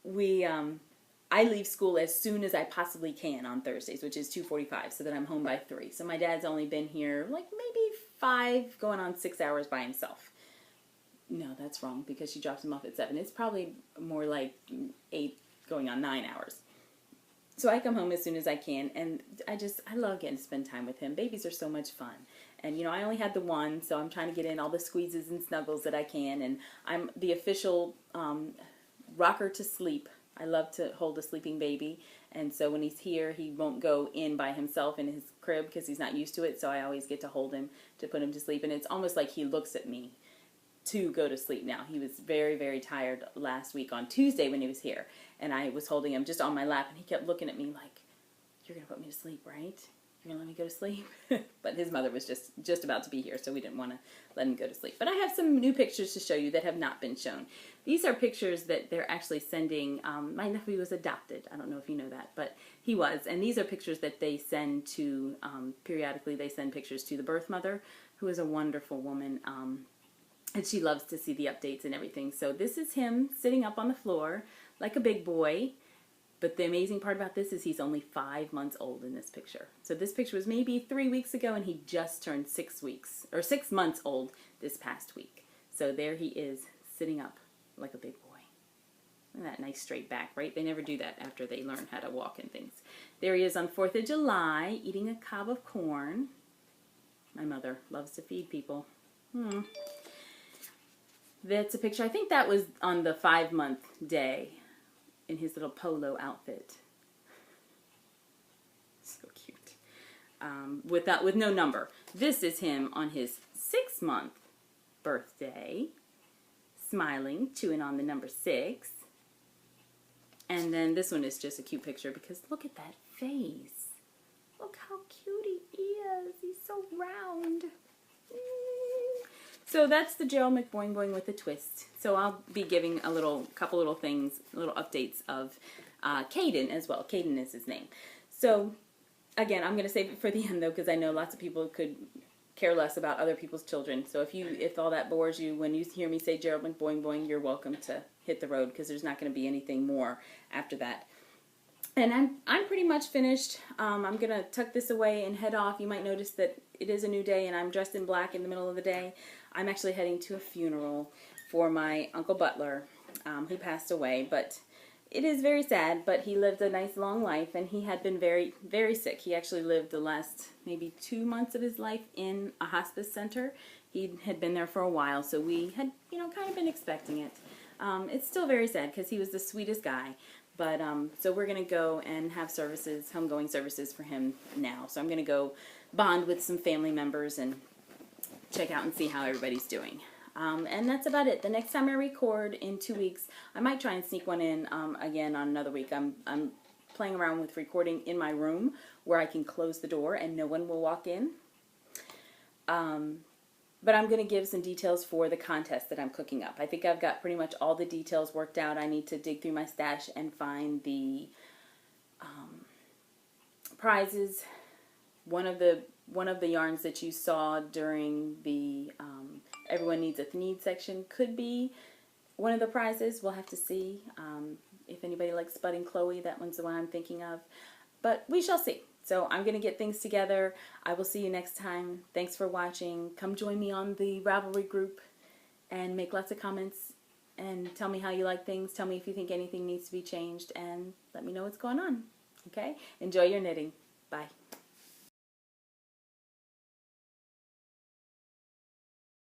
I leave school as soon as I possibly can on Thursdays, which is 2:45, so that I'm home by 3. So my dad's only been here like maybe 5, going on 6 hours by himself. No, that's wrong, because she drops him off at 7. It's probably more like 8, going on 9 hours. So I come home as soon as I can, and I love getting to spend time with him. Babies are so much fun. And, you know, I only had the one, so I'm trying to get in all the squeezes and snuggles that I can. And I'm the official rocker to sleep. I love to hold a sleeping baby. And so when he's here, he won't go in by himself in his crib because he's not used to it. So I always get to hold him to put him to sleep. And it's almost like he looks at me to go to sleep now. He was very, very tired last week on Tuesday when he was here. And I was holding him just on my lap. And he kept looking at me like, "You're going to put me to sleep, right? You're going to let me go to sleep?" But his mother was just about to be here, so we didn't want to let him go to sleep. But I have some new pictures to show you that have not been shown. These are pictures that they're actually sending. My nephew was adopted. I don't know if you know that, but he was. And these are pictures that they send to, periodically they send pictures to the birth mother, who is a wonderful woman. And she loves to see the updates and everything. So this is him sitting up on the floor like a big boy. But the amazing part about this is he's only 5 months old in this picture. So this picture was maybe 3 weeks ago, and he just turned 6 months old this past week. So there he is, sitting up like a big boy. And that nice straight back, right? They never do that after they learn how to walk and things. There he is on 4th of July, eating a cob of corn. My mother loves to feed people. That's a picture. I think that was on the 5-month day, in his little polo outfit. So cute. With no number. This is him on his 6-month birthday, smiling, chewing on the number 6. And then this one is just a cute picture because look at that face. Look how cute he is. He's so round. So that's the Gerald McBoing with a twist. So I'll be giving a couple little things, little updates of Caden as well. Caden is his name. So again, I'm going to save it for the end though, because I know lots of people could care less about other people's children. So if all that bores you, when you hear me say Gerald McBoing, you're welcome to hit the road, because there's not going to be anything more after that. And I'm pretty much finished. I'm going to tuck this away and head off. You might notice that it is a new day and I'm dressed in black in the middle of the day. I'm actually heading to a funeral for my Uncle Butler, who passed away. But it is very sad, but he lived a nice long life, and he had been very, very sick. He actually lived the last maybe 2 months of his life in a hospice center. He had been there for a while, so we had, kind of been expecting it. It's still very sad because he was the sweetest guy. But, so we're going to go and have services, homegoing services for him now. So I'm going to go bond with some family members and check out and see how everybody's doing. And that's about it. The next time I record in 2 weeks, I might try and sneak one in again on another week. I'm playing around with recording in my room where I can close the door and no one will walk in. But I'm going to give some details for the contest that I'm cooking up. I think I've got pretty much all the details worked out. I need to dig through my stash and find the prizes. One of the yarns that you saw during the Everyone Needs a Thneed section could be one of the prizes. We'll have to see. If anybody likes Spudding Chloe, that one's the one I'm thinking of. But we shall see. So I'm going to get things together. I will see you next time. Thanks for watching. Come join me on the Ravelry group and make lots of comments and tell me how you like things. Tell me if you think anything needs to be changed and let me know what's going on. Okay? Enjoy your knitting. Bye.